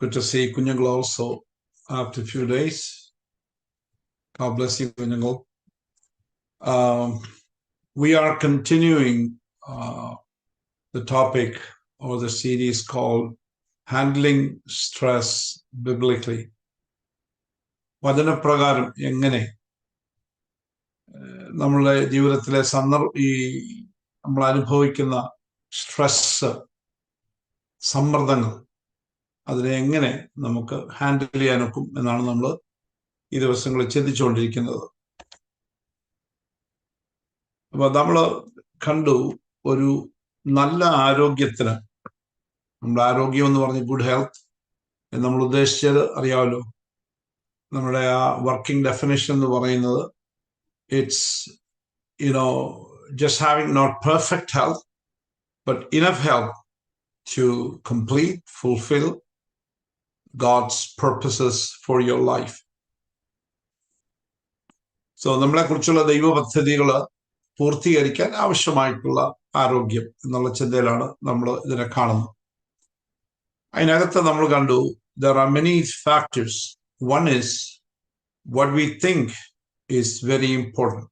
Good to see Kunyangal also after a few days. God bless you, Kunyangal. We are continuing the topic or the series called Handling Stress Biblically. വചനപ്രകാരം എങ്ങനെ നമ്മളുടെ ജീവിതത്തിലെ നമ്മൾ അനുഭവിക്കുന്ന stress, സമ്മർദ്ദങ്ങൾ, അതിനെ എങ്ങനെ നമുക്ക് ഹാൻഡിൽ ചെയ്യാനൊക്കും എന്നാണ് നമ്മൾ ഈ ദിവസങ്ങളിൽ ചിന്തിച്ചുകൊണ്ടിരിക്കുന്നത്. അപ്പൊ നമ്മൾ കണ്ടു, ഒരു നല്ല ആരോഗ്യത്തിന്, നമ്മുടെ ആരോഗ്യം എന്ന് പറഞ്ഞ് ഗുഡ് ഹെൽത്ത് എന്ന് നമ്മൾ ഉദ്ദേശിച്ചത് അറിയാമല്ലോ. നമ്മുടെ ആ വർക്കിംഗ് ഡെഫിനിഷൻ എന്ന് പറയുന്നത് it's just having not perfect health but enough health to complete, fulfill God's purposes for your life. So നമ്മളെ കുറിച്ചുള്ള ദൈവ പദ്ധതികൾ പൂർത്തീകരിക്കാൻ ആവശ്യമായിട്ടുള്ള ആരോഗ്യം എന്നുള്ള ചിന്തയിലാണ് നമ്മൾ ഇതിനെ കാണുന്നത്. അതിനകത്ത് നമ്മൾ കണ്ടു, there are many factors. One is what we think is very important.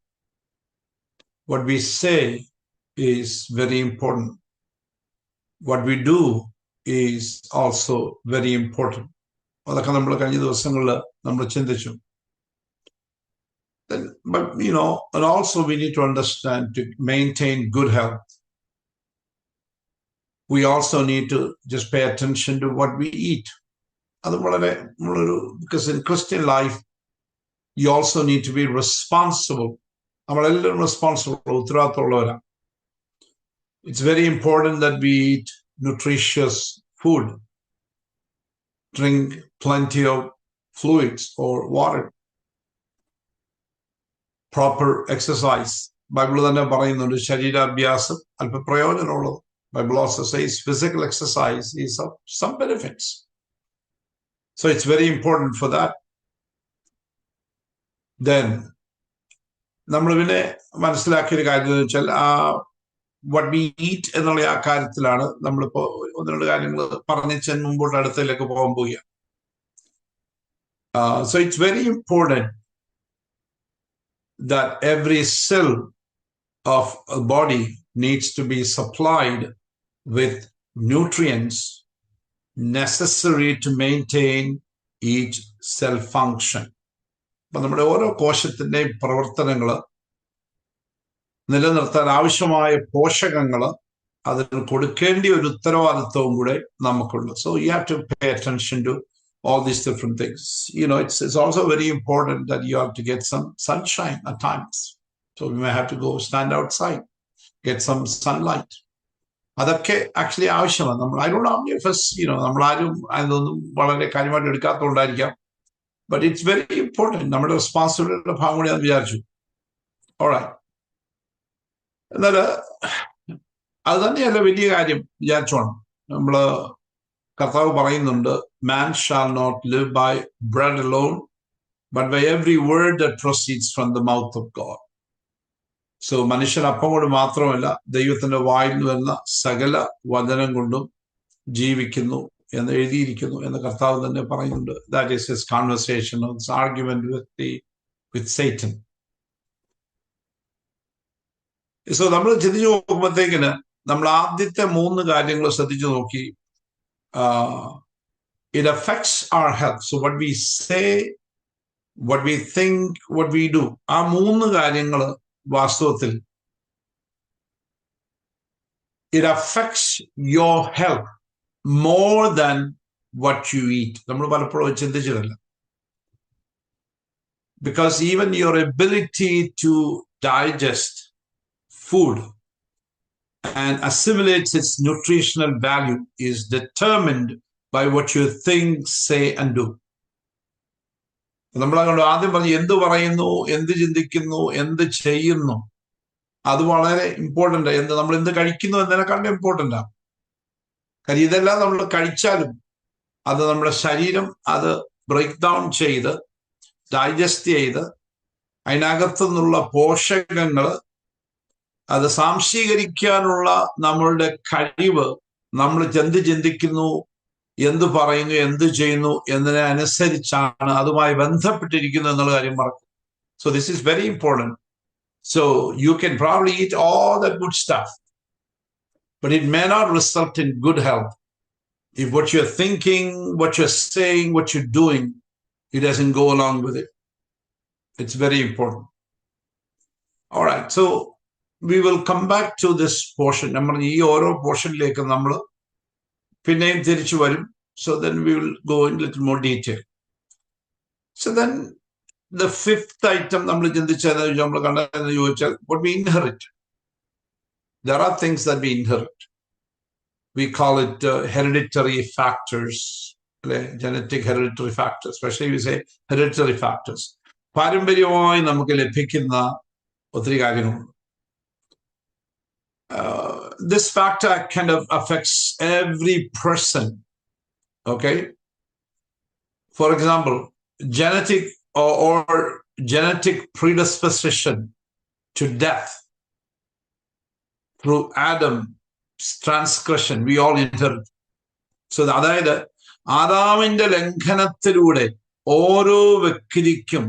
What we say is very important. What we do is also very important. അതൊക്കെ നമ്മൾ കഴിഞ്ഞ ദിവസങ്ങളിൽ നമ്മൾ ചിന്തിച്ചു. But and also we need to understand, to maintain good health, we also need to just pay attention to what we eat. Because in Christian life you also need to be responsible. നമ്മളെല്ലാം responsible, ഉത്തരവാദിത്തമുള്ളവരാണ്. It's very important that we eat nutritious food, drink plenty of fluids or water, proper exercise. Bible തന്നെ പറയുന്നുണ്ട് ശരീരാഭ്യാസം അല്പ പ്രയോജനമുള്ളത്. Bible also says physical exercise is of some benefits. So it's very important for that. Then നമ്മൾ പിന്നെ മനസ്സിലാക്കിയൊരു കാര്യം എന്ന് വെച്ചാൽ വട്ട് വി ഈറ്റ് എന്നുള്ള ആ കാര്യത്തിലാണ് നമ്മളിപ്പോ ഒന്ന് രണ്ട് കാര്യങ്ങൾ പറഞ്ഞ് മുമ്പോട്ട് അടുത്തതിലേക്ക് പോകാൻ പോവുക. So it's very important that every cell of a body needs to be supplied with nutrients necessary to maintain each cell function. അപ്പൊ നമ്മുടെ ഓരോ കോശത്തിന്റെയും പ്രവർത്തനങ്ങൾ നിലനിർത്താൻ ആവശ്യമായ പോഷകങ്ങൾ അതിന് കൊടുക്കേണ്ട ഒരു ഉത്തരവാദിത്വവും കൂടെ നമുക്കുണ്ട്. So you have to pay attention to all these different things. It's also very important that you have to get some sunshine at times. So you may have to go stand outside, get some sunlight. അതൊക്കെ actually ആവശ്യമാണ്. I don't know if നമ്മളാരും അതൊന്നും വളരെ കാര്യമായിട്ട് എടുക്കാത്തതുകൊണ്ടായിരിക്കാം. But it's very important. നമ്മുടെ റെസ്പോൺസിബിലിറ്റിയുടെ ഭാഗം കൂടി ഞാൻ വിചാരിച്ചു. Alright. എന്നാൽ അത് തന്നെയല്ല വലിയ കാര്യം വിചാരിച്ചോണം. നമ്മള് കർത്താവ് പറയുന്നുണ്ട്, man shall not live by bread alone, but by every word that proceeds from the mouth of God. So മനുഷ്യൻ അപ്പം കൊണ്ട് മാത്രമല്ല, ദൈവത്തിന്റെ വായിൽ നിന്ന് വരുന്ന സകല വചനം കൊണ്ടും ജീവിക്കുന്നു എന്ന് എഴുതിയിരിക്കുന്നു എന്ന് കർത്താവ് തന്നെ പറയുന്നുണ്ട്. That is his conversation, his argument with Satan. So നമ്മൾ ചിന്തിച്ചു നോക്കുമ്പോഴത്തേക്കിന് നമ്മൾ ആദ്യത്തെ 3 കാര്യങ്ങൾ ശ്രദ്ധിച്ചു നോക്കി. It affects our health. So what we say, what we think, what we do, ആ 3 കാര്യങ്ങൾ വാസ്തവത്തിൽ it affects your health more than what you eat. നമ്മൾ പലപ്പോഴും ചിന്തിച്ചിട്ടില്ല. Because even your ability to digest food and assimilate its nutritional value is determined by what you think, say and do. നമ്മളങ്ങോട്ട് ആദ്യം പറഞ്ഞു, എന്ത് പറയുന്നു, എന്ത് ചിന്തിക്കുന്നു, എന്ത് ചെയ്യുന്നു, അത് വളരെ ഇമ്പോർട്ടൻ്റ്. നമ്മൾ എന്ത് കഴിക്കുന്നു എന്നതിനെക്കാളും ഇമ്പോർട്ടൻ്റാ. കാര്യം ഇതെല്ലാം നമ്മൾ കഴിച്ചാലും അത് നമ്മുടെ ശരീരം അത് ബ്രേക്ക് ഡൗൺ ചെയ്ത് ഡൈജസ്റ്റ് ചെയ്ത് അതിനകത്തു നിന്നുള്ള പോഷകങ്ങൾ അത് സാംശീകരിക്കാനുള്ള നമ്മളുടെ കഴിവ് നമ്മൾ ചിന്തിക്കുന്നു എന്ത് പറയുന്നു, എന്ത് ചെയ്യുന്നു എന്നതിനെ അനുസരിച്ചാണ് അതുമായി ബന്ധപ്പെട്ടിരിക്കുന്നു എന്നുള്ള കാര്യം പറഞ്ഞു. So this is very important. So you can probably eat all that good stuff, but it may not result in good health. If what you're thinking, what you're saying, what you're doing, it doesn't go along with it. It's very important. All right, so we will come back to this portion. നമ്മൾ ഈ ഓരോ പോർഷനിലേക്ക് നമ്മൾ പിന്നെയും തിരിച്ചു വരും. So then we will go in a little more detail. So then the fifth item നമ്മൾ ചിന്തിച്ചത് നമ്മൾ കണ്ടതെന്ന് ചോദിച്ചാൽ what we inherit. There are things that we inherit. We call it hereditary factors, genetic hereditary factors, especially we say hereditary factors. പാരമ്പര്യമായി നമുക്ക് ലഭിക്കുന്ന ഒത്തിരി കാര്യങ്ങളുണ്ട്. This factor kind of affects every person. Okay? For example, genetic or genetic predisposition to death through Adam's transgression, we all inherit. So അതായത് ആദാമിന്റെ ലംഘനത്തിലൂടെ ഓരോ വ്യക്തിക്കും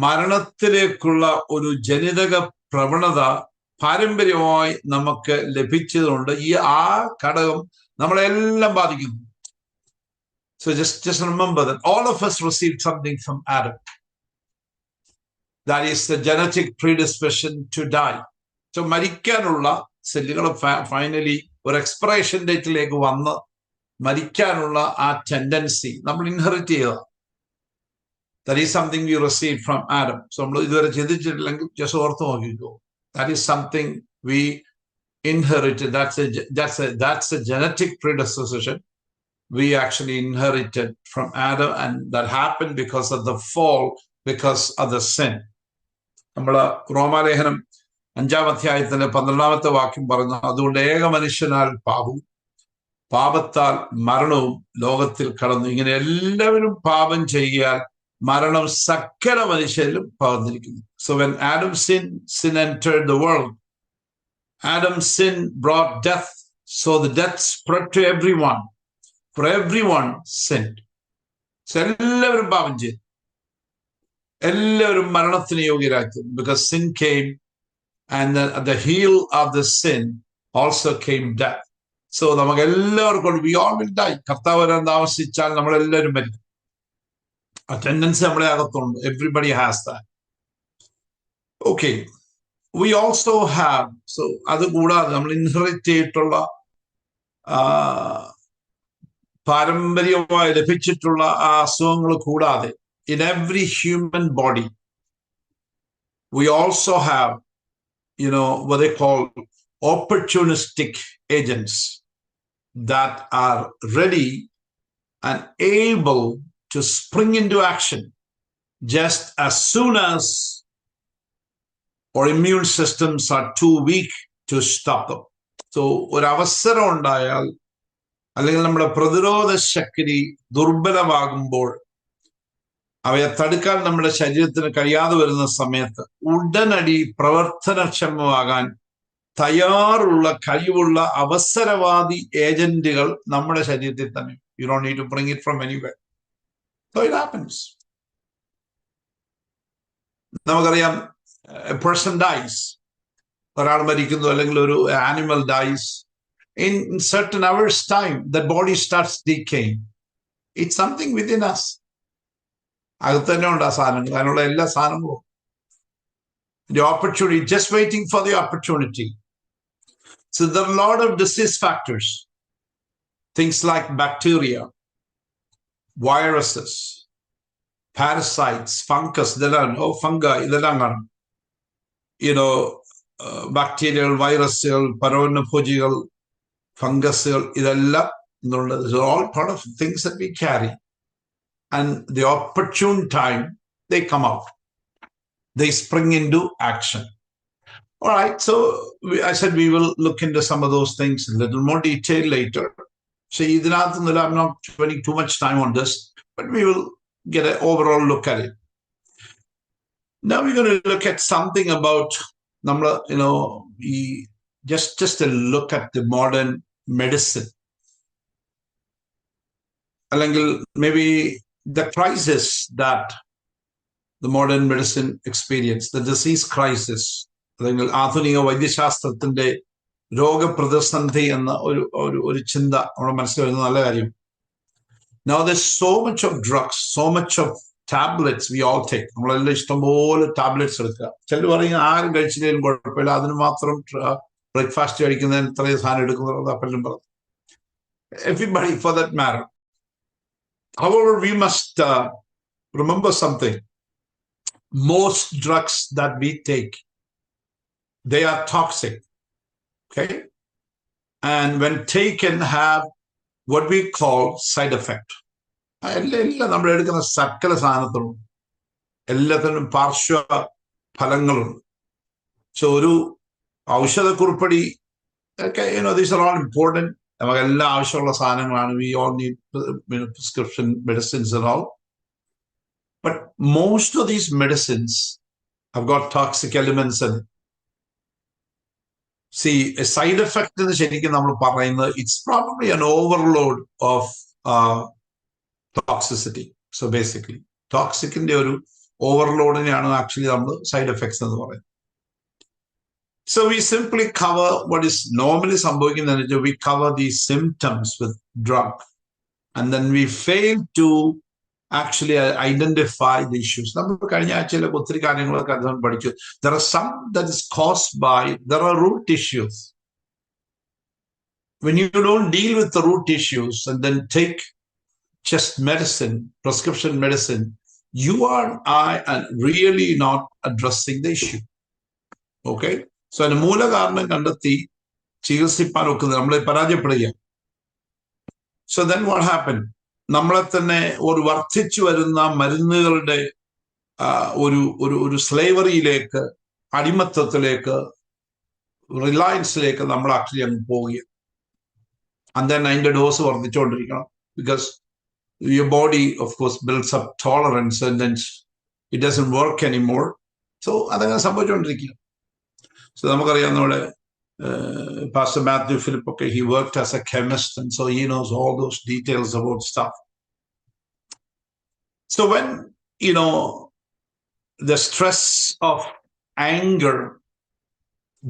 മരണത്തിലേക്കുള്ള ഒരു ജനിതക പ്രവണത പാരമ്പര്യമായി നമുക്ക് ലഭിച്ചതുകൊണ്ട് ഈ ആ ഘടകം നമ്മളെല്ലാം ബാധിക്കുന്നു. So just remember that all of us received something from Adam. That is the genetic predisposition to die. So മരിക്കാനുള്ള സെല്ലുകൾ ഫൈനലി ഒരു എക്സ്പയറേഷൻ ഡേറ്റിലേക്ക് വന്ന് മരിക്കാനുള്ള ആ ടെൻഡൻസി നമ്മൾ ഇൻഹെറിറ്റ് ചെയ്ത. That is something we received from Adam. So നമ്മൾ ഇതുവരെ ചിന്തിച്ചിട്ടില്ലെങ്കിൽ just ഓർത്ത് നോക്കിക്കോ. That is something we inherited. That's a genetic predisposition we actually inherited from Adam, and that happened because of the fall, because of the sin. നമ്മള് റോമാലേഖനം 5-ാം അധ്യായത്തിന്റെ 12-ാമത്തെ വാക്യം പറഞ്ഞു, അതുകൊണ്ട് ഏക മനുഷ്യനാൽ പാപവും പാപത്താൽ മരണവും ലോകത്തിൽ കടന്നു. ഇങ്ങനെ എല്ലാവരും പാപം ചെയ്യാൻ മരണം സകല മനുഷ്യരിലും പകർന്നിരിക്കുന്നു. So when Adam's sin entered the world, Adam's sin brought death, so the death spread to everyone. For everyone sinned. So എല്ലാവരും പാപം ചെയ്തു, എല്ലാവരും മരണത്തിന് യോഗ്യരാക്കി. Because sin came, and the heel of the sin also came death. So നമുക്ക് എല്ലാവർക്കും we all will die. കർത്താവ് വരാൻ താമസിച്ചാൽ നമ്മളെല്ലാവരും മരിക്കും. ആ ടെൻഡൻസി നമ്മളെ അകത്തുണ്ട്. Everybody has that. Okay. We also have, so അത് കൂടാതെ നമ്മൾ ഇൻഹെറിറ്റ് ചെയ്തിട്ടുള്ള പാരമ്പര്യമായി ലഭിച്ചിട്ടുള്ള ആ അസുഖങ്ങൾ കൂടാതെ in every human body we also have, what they call opportunistic agents that are ready and able to spring into action just as soon as our immune systems are too weak to stop them. So ഒരു അവസരം ഉണ്ടായാൽ അല്ലെങ്കിൽ നമ്മുടെ പ്രതിരോധ ശക്തി ദുർബലമാകുമ്പോൾ അവയെ തടുക്കാൻ നമ്മുടെ ശരീരത്തിന് കഴിയാതെ വരുന്ന സമയത്ത് ഉടനടി പ്രവർത്തനക്ഷമമാകാൻ തയ്യാറുള്ള കഴിവുള്ള അവസരവാദി ഏജന്റുകൾ നമ്മുടെ ശരീരത്തിൽ തന്നെ. You don't need to bring it from anywhere. So it happens. നമുക്കറിയാം, a person dies, ഒരാൾ മരിക്കുന്നു അല്ലെങ്കിൽ ഒരു animal dies. In certain hours time, the body starts decaying. It's something within us. അകത്ത് തന്നെ ഉണ്ട് ആ സാധനങ്ങൾ, അതിനുള്ള എല്ലാ സാധനങ്ങളും. The opportunity, just waiting for the opportunity. So there are a lot of disease factors. Things like bacteria, viruses, parasites, fungus, fungi, ഇതെല്ലാം കാണും. ബാക്ടീരിയകൾ, വൈറസുകൾ, പരോന്നഭോജികൾ, ഫംഗസുകൾ, ഇതെല്ലാം എന്നുള്ളത് all part of things that we carry. And the opportune time, they come out. They spring into action. All right, so I said we will look into some of those things in a little more detail later. So I'm not spending too much time on this, but we will get an overall look at it. Now we're going to look at something about, just a look at the modern medicine. maybe the crisis that the modern medicine experience, the disease crisis, ആധുനിക വൈദ്യശാസ്ത്രത്തിന്റെ രോഗപ്രതിസന്ധി എന്ന ഒരു ചിന്ത നമ്മുടെ മനസ്സിൽ വരുന്ന നല്ല കാര്യം. Now there's so much of drugs, so much of tablets we all take. നമ്മളെല്ലാം ഇഷ്ടംപോലെ ടാബ്ലറ്റ്സ് എടുക്കുക. ചിലർ പറയും ആരും കഴിച്ചില്ലെങ്കിലും കുഴപ്പമില്ല, അതിന് മാത്രം ബ്രേക്ക്ഫാസ്റ്റ് കഴിക്കുന്നതിന് ഇത്രയും സാധനം എടുക്കുന്നത് പലരും പറഞ്ഞു. Everybody for that matter. However, we must remember something. Most drugs that we take, they are toxic. Okay? And when taken, have what we call side effect. എല്ലാം നമ്മൾ എടുക്കുന്ന സകല സാധനത്തിനും എല്ലാത്തിനും പാർശ്വ ഫലങ്ങളുണ്ട്. സോ ഒരു ഔഷധക്കുറിപ്പടി ഒക്കെ these are all important. നമുക്ക് എല്ലാം ആവശ്യമുള്ള സാധനങ്ങളാണ്. We all need prescription medicines and all. But most of these medicines have got toxic elements in it. See, a side effect in the ശരിക്കും നമ്മൾ പറയുന്നത്, it's probably an overload of toxicity. So basically, toxicന്റെ ഒരു ഓവർലോഡിനെയാണ് actually നമ്മൾ side effects എന്ന് പറയുന്നത്. So we simply cover what is normally സംഭവിക്കുന്നത്. We cover these symptoms with drug, and then we fail to actually identify the issues. നമ്മൾ കഴിഞ്ഞ ആഴ്ചയിലൊക്കെ ഒത്തിരി കാര്യങ്ങളൊക്കെ പഠിച്ചു. There are some that is caused by, there are root issues. When you don't deal with the root issues and then take just medicine, prescription medicine, you are really not addressing the issue. Okay? So അതിന് മൂലകാരണം കണ്ടെത്തി ചികിത്സിപ്പാൻ ഒക്കുന്നത് നമ്മളെ പരാജയപ്പെടുക. So then what happened? നമ്മളെ തന്നെ ഒരു വർദ്ധിച്ചു വരുന്ന മരുന്നുകളുടെ ഒരു സ്ലേവറിയിലേക്ക്, അടിമത്തത്തിലേക്ക്, റിലയൻസിലേക്ക് നമ്മൾ ആക്ച്വലി അങ്ങ് പോവുക. And then അതിന്റെ dose വർദ്ധിച്ചുകൊണ്ടിരിക്കണം. Because your body, of course, builds up tolerance and then it doesn't work anymore. So അതങ്ങനെ സംഭവിച്ചുകൊണ്ടിരിക്കുക. So നമുക്കറിയാം, നമ്മുടെ Pastor Matthew Philip, okay, he worked as a chemist, and so he knows all those details about stuff. So when, the stress of anger,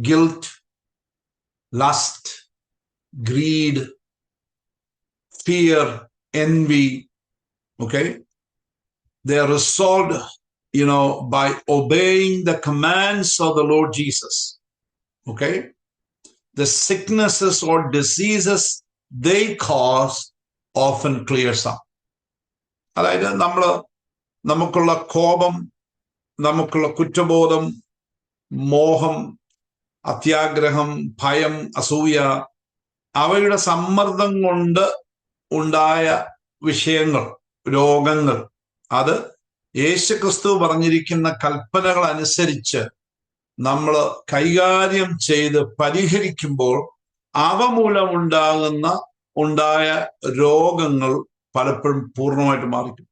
guilt, lust, greed, fear, envy, okay, they are resolved, by obeying the commands of the Lord Jesus. Okay? The sicknesses or diseases they cause often clears up. അതായത് നമുക്കുള്ള കോപം, നമുക്കുള്ള കുറ്റബോധം, മോഹം, അത്യാഗ്രഹം, ഭയം, അസൂയ, അവയുടെ സമ്മർദ്ദം കൊണ്ട് ഉണ്ടായ വിഷയങ്ങൾ, രോഗങ്ങൾ, അത് യേശുക്രിസ്തു പറഞ്ഞിരിക്കുന്ന കൽപ്പനകൾ അനുസരിച്ച് നമ്മൾ കൈകാര്യം ചെയ്ത് പരിഹരിക്കുമ്പോൾ അവ മൂലം ഉണ്ടായ രോഗങ്ങൾ പലപ്പോഴും പൂർണ്ണമായിട്ട് മാറിക്കും.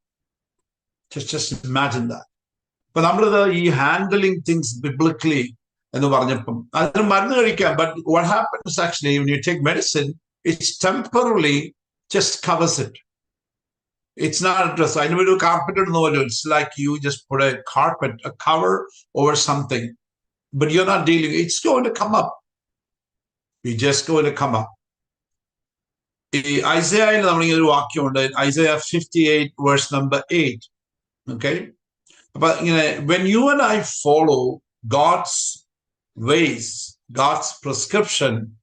Just imagine that. അപ്പൊ നമ്മളിത് ഈ ഹാൻഡലിങ് തിങ്സ് ബിബ്ലിക്കലി എന്ന് പറഞ്ഞപ്പം അതിന് മരുന്ന് കഴിക്കാം. But what happens actually when you take medicine, it's temporarily just covers it. It's not just, I know a carpet, it's like you just put a cover over something. But you're not dealing, it's going to come up. It's just going to come up. Isaiah 58 verse number 8. Okay? But when you and I follow God's ways, God's prescription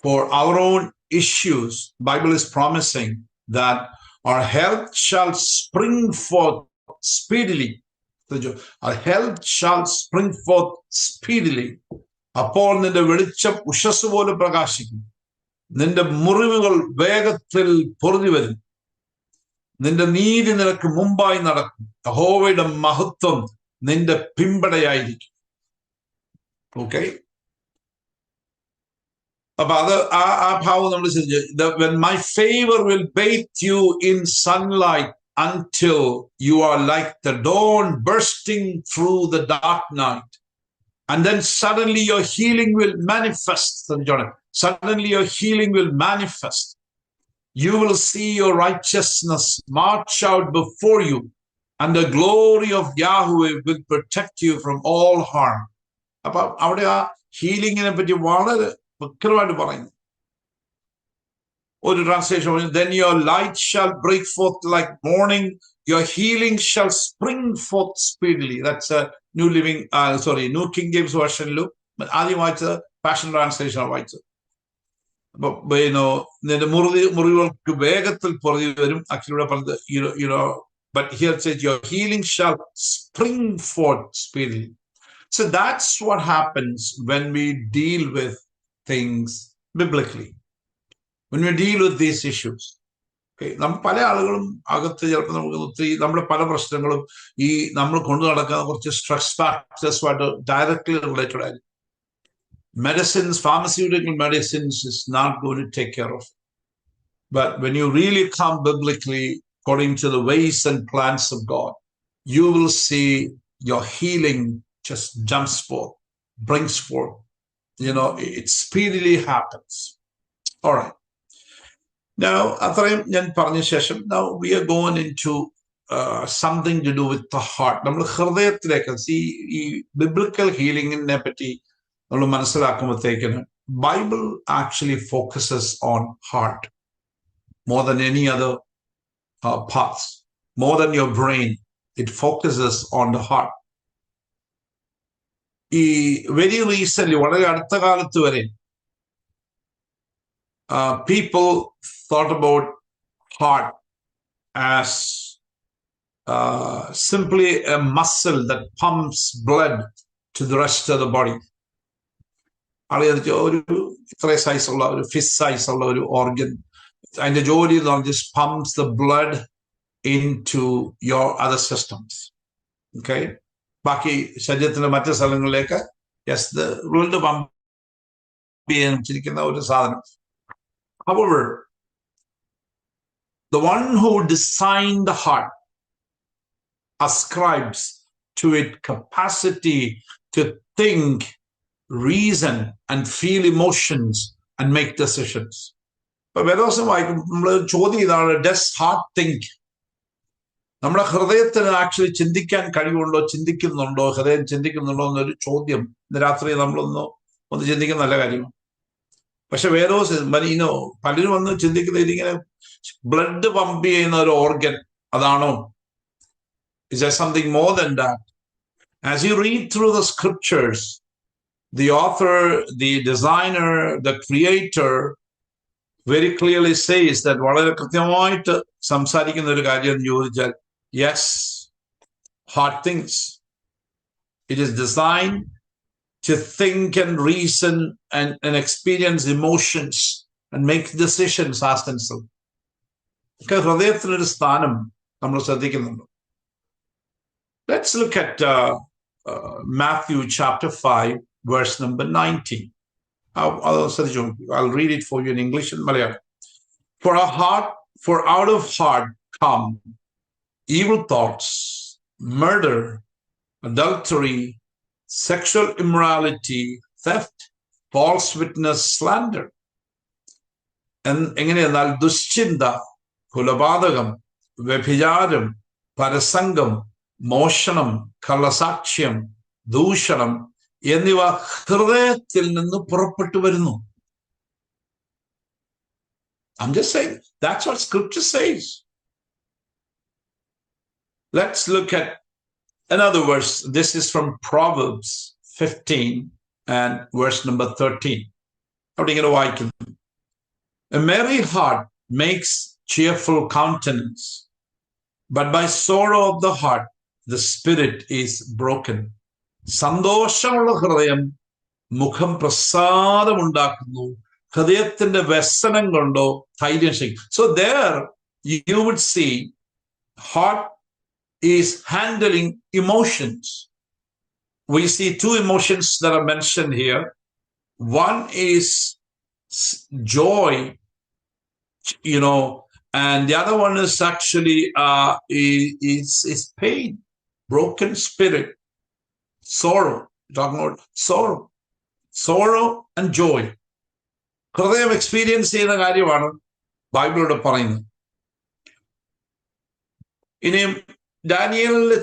for our own issues, Bible is promising that our health shall spring forth speedily. Our health shall spring forth speedily. അപ്പോൾ നിന്റെ വെളിച്ചം ഉഷസ് പോലെ പ്രകാശിക്കും. നിന്റെ മുറിവുകൾ വേഗത്തിൽ പൊറുതി വരും. നിന്റെ നീതി നിനക്ക് മുമ്പായി നടക്കും. യഹോവയുടെ മഹത്വം നിന്റെ പിമ്പടയായിരിക്കും. ഓക്കെ? അപ്പൊ അത് ആ ഭാവം നമ്മൾ ശ്രദ്ധിച്ചു. When my favor will bathe you in sunlight until you are like the dawn bursting through the dark night. And then suddenly your healing will manifest. Suddenly your healing will manifest. You will see your righteousness march out before you, and the glory of Yahweh will protect you from all harm. അപ്പൊ അവിടെ ആ ഹീലിങ്ങിനെ പറ്റി വളരെ വ്യക്തമായിട്ട് പറയുന്നു. ഒരു translation, then your light shall break forth like morning, your healing shall spring forth speedily. That's a New King James Version. ആദ്യം വായിച്ചത് പാഷൻ ട്രാൻസ്ലേഷനാണ് വായിച്ചത്. അപ്പൊ നിന്റെ മുറിവുകൾക്ക് വേഗത്തിൽ പുറകെ വരും. ആക്ച്വലി പറഞ്ഞത് but here it says your healing shall spring forth speedily. So that's what happens when we deal with things biblically, when we deal with these issues. പല ആളുകളും അകത്ത് ചിലപ്പോൾ നമുക്ക് ഒത്തിരി നമ്മുടെ പല പ്രശ്നങ്ങളും ഈ നമ്മൾ കൊണ്ടു നടക്കുന്ന കുറച്ച് സ്ട്രെസ് ഫാക്ടേഴ്സുമായിട്ട് ഡയറക്ട്ലി റിലേറ്റഡ് ആയിരിക്കും. Medicines, pharmaceutical medicines is not going to take care of it. But when you really come biblically, according to the ways and plans of God, you will see your healing just jumps forth, brings forth. It speedily happens. All right. Now, now we are going into something to do with the heart. നമ്മൾ ഹൃദയത്തിലേക്ക് ഈ biblical healing നെ പറ്റി നമ്മൾ മനസ്സിലാക്കുമ്പോഴത്തേക്കിന് Bible actually focuses on heart more than any other parts, more than your brain. It focuses on the heart. Very recently, വളരെ അടുത്ത കാലത്ത് വരെ people thought about heart as simply a muscle that pumps blood to the rest of the body. ഒരു ഇത്ര സൈസുള്ള ഒരു fish സൈസുള്ള ഒരു ഓർഗൻ, അതിന്റെ ജോലി just pumps the blood into your other systems. Okay, ബാക്കി ശരീരത്തിന്റെ മറ്റു സ്ഥലങ്ങളിലേക്ക് ബ്ലഡ് പമ്പ് ചെയ്യാൻ വെച്ചിരിക്കുന്ന ഒരു സാധനം. However, the one who designed the heart ascribes to it capacity to think, reason, and feel emotions and make decisions. But വേദോസം വായിക്കും നമ്മൾ ചോദ്യം ഇതാണ്, does heart think? നമ്മുടെ ഹൃദയത്തിന് ആക്ച്വലി ചിന്തിക്കാൻ കഴിവുണ്ടോ, ചിന്തിക്കുന്നുണ്ടോ, ഹൃദയം ചിന്തിക്കുന്നുണ്ടോ എന്നൊരു ചോദ്യം ഇന്ന് രാത്രി നമ്മളൊന്ന് ചിന്തിക്കുന്ന നല്ല കാര്യമാണ്. പക്ഷെ പലരും വന്ന് ചിന്തിക്കുന്ന ഇതിങ്ങനെ ബ്ലഡ് പമ്പ് ചെയ്യുന്ന ഒരു ഓർഗൻ അതാണോ? Is there something more than that? As you read through the scriptures, the author, the designer, the creator very clearly says that വളരെ കൃത്യമായിട്ട് സംസാരിക്കുന്ന ഒരു കാര്യം എന്ന് ചോദിച്ചാൽ, yes, heart thinks. It is designed to think and reason and experience emotions and make decisions as themselves. ഹൃദയത്തിനൊരു സ്ഥാനം നമ്മൾ ശ്രദ്ധിക്കുന്നുണ്ട്. Let's look at Matthew chapter 5, verse number 19. I'll read it for you in English and Malayalam. For out of heart come evil thoughts, murder, adultery, sexual immorality, theft, false witness, slander. എങ്ങനെയെന്നാൽ ദുശ്ചിന്ത, കുലപാതകം, വ്യഭിചാരം, പരസംഗം, മോഷണം, കള്ളസാക്ഷ്യം, ദൂഷണം എന്നിവ ഹൃദയത്തിൽ നിന്ന് പുറപ്പെട്ടു വരുന്നു. I'm just saying, that's what scripture says. Let's look at another verse. This is from Proverbs 15 and verse number 13. അവിടെ ഇങ്ങനെ വായിക്കുന്നു, a merry heart makes cheerful countenance, but by sorrow of the heart the spirit is broken. സന്തോഷമുള്ള ഹൃദയം മുഖം പ്രസാദമുണ്ടാക്കുന്നു, ഹൃദയത്തിന്റെ വ്യസനം കൊണ്ടോ ധൈര്യം ചെയ്യും. So there you would see heart is handling emotions. We see two emotions that are mentioned here. One is joy, and the other one is actually is pain, broken spirit, sorrow. Talking about sorrow and joy. ഹൃദയം experience ചെയ്യുന്ന കാര്യമാണ് ബൈബിളിലൂടെ പറയുന്നത്. ഇനിയും ഡാനിയലിന്റെ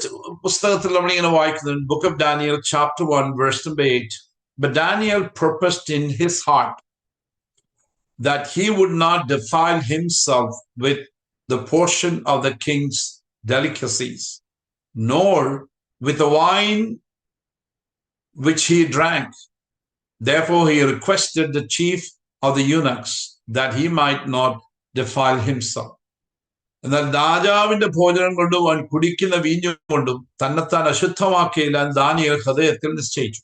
പുസ്തകത്തിൽ നമ്മളിങ്ങനെ വായിക്കുന്നത്, book of Daniel chapter 1 verse number 8. But Daniel purposed in his heart that he would not defile himself with the portion of the king's delicacies, nor with the wine which he drank. Therefore he requested the chief of the eunuchs that he might not defile himself. എന്നാൽ രാജാവിന്റെ ഭോജനം കൊണ്ടും അവൻ കുടിക്കുന്ന വീഞ്ഞു കൊണ്ടും തന്നെത്താൻ അശുദ്ധമാക്കിയില്ല Daniel ഹൃദയത്തിൽ നിശ്ചയിച്ചു.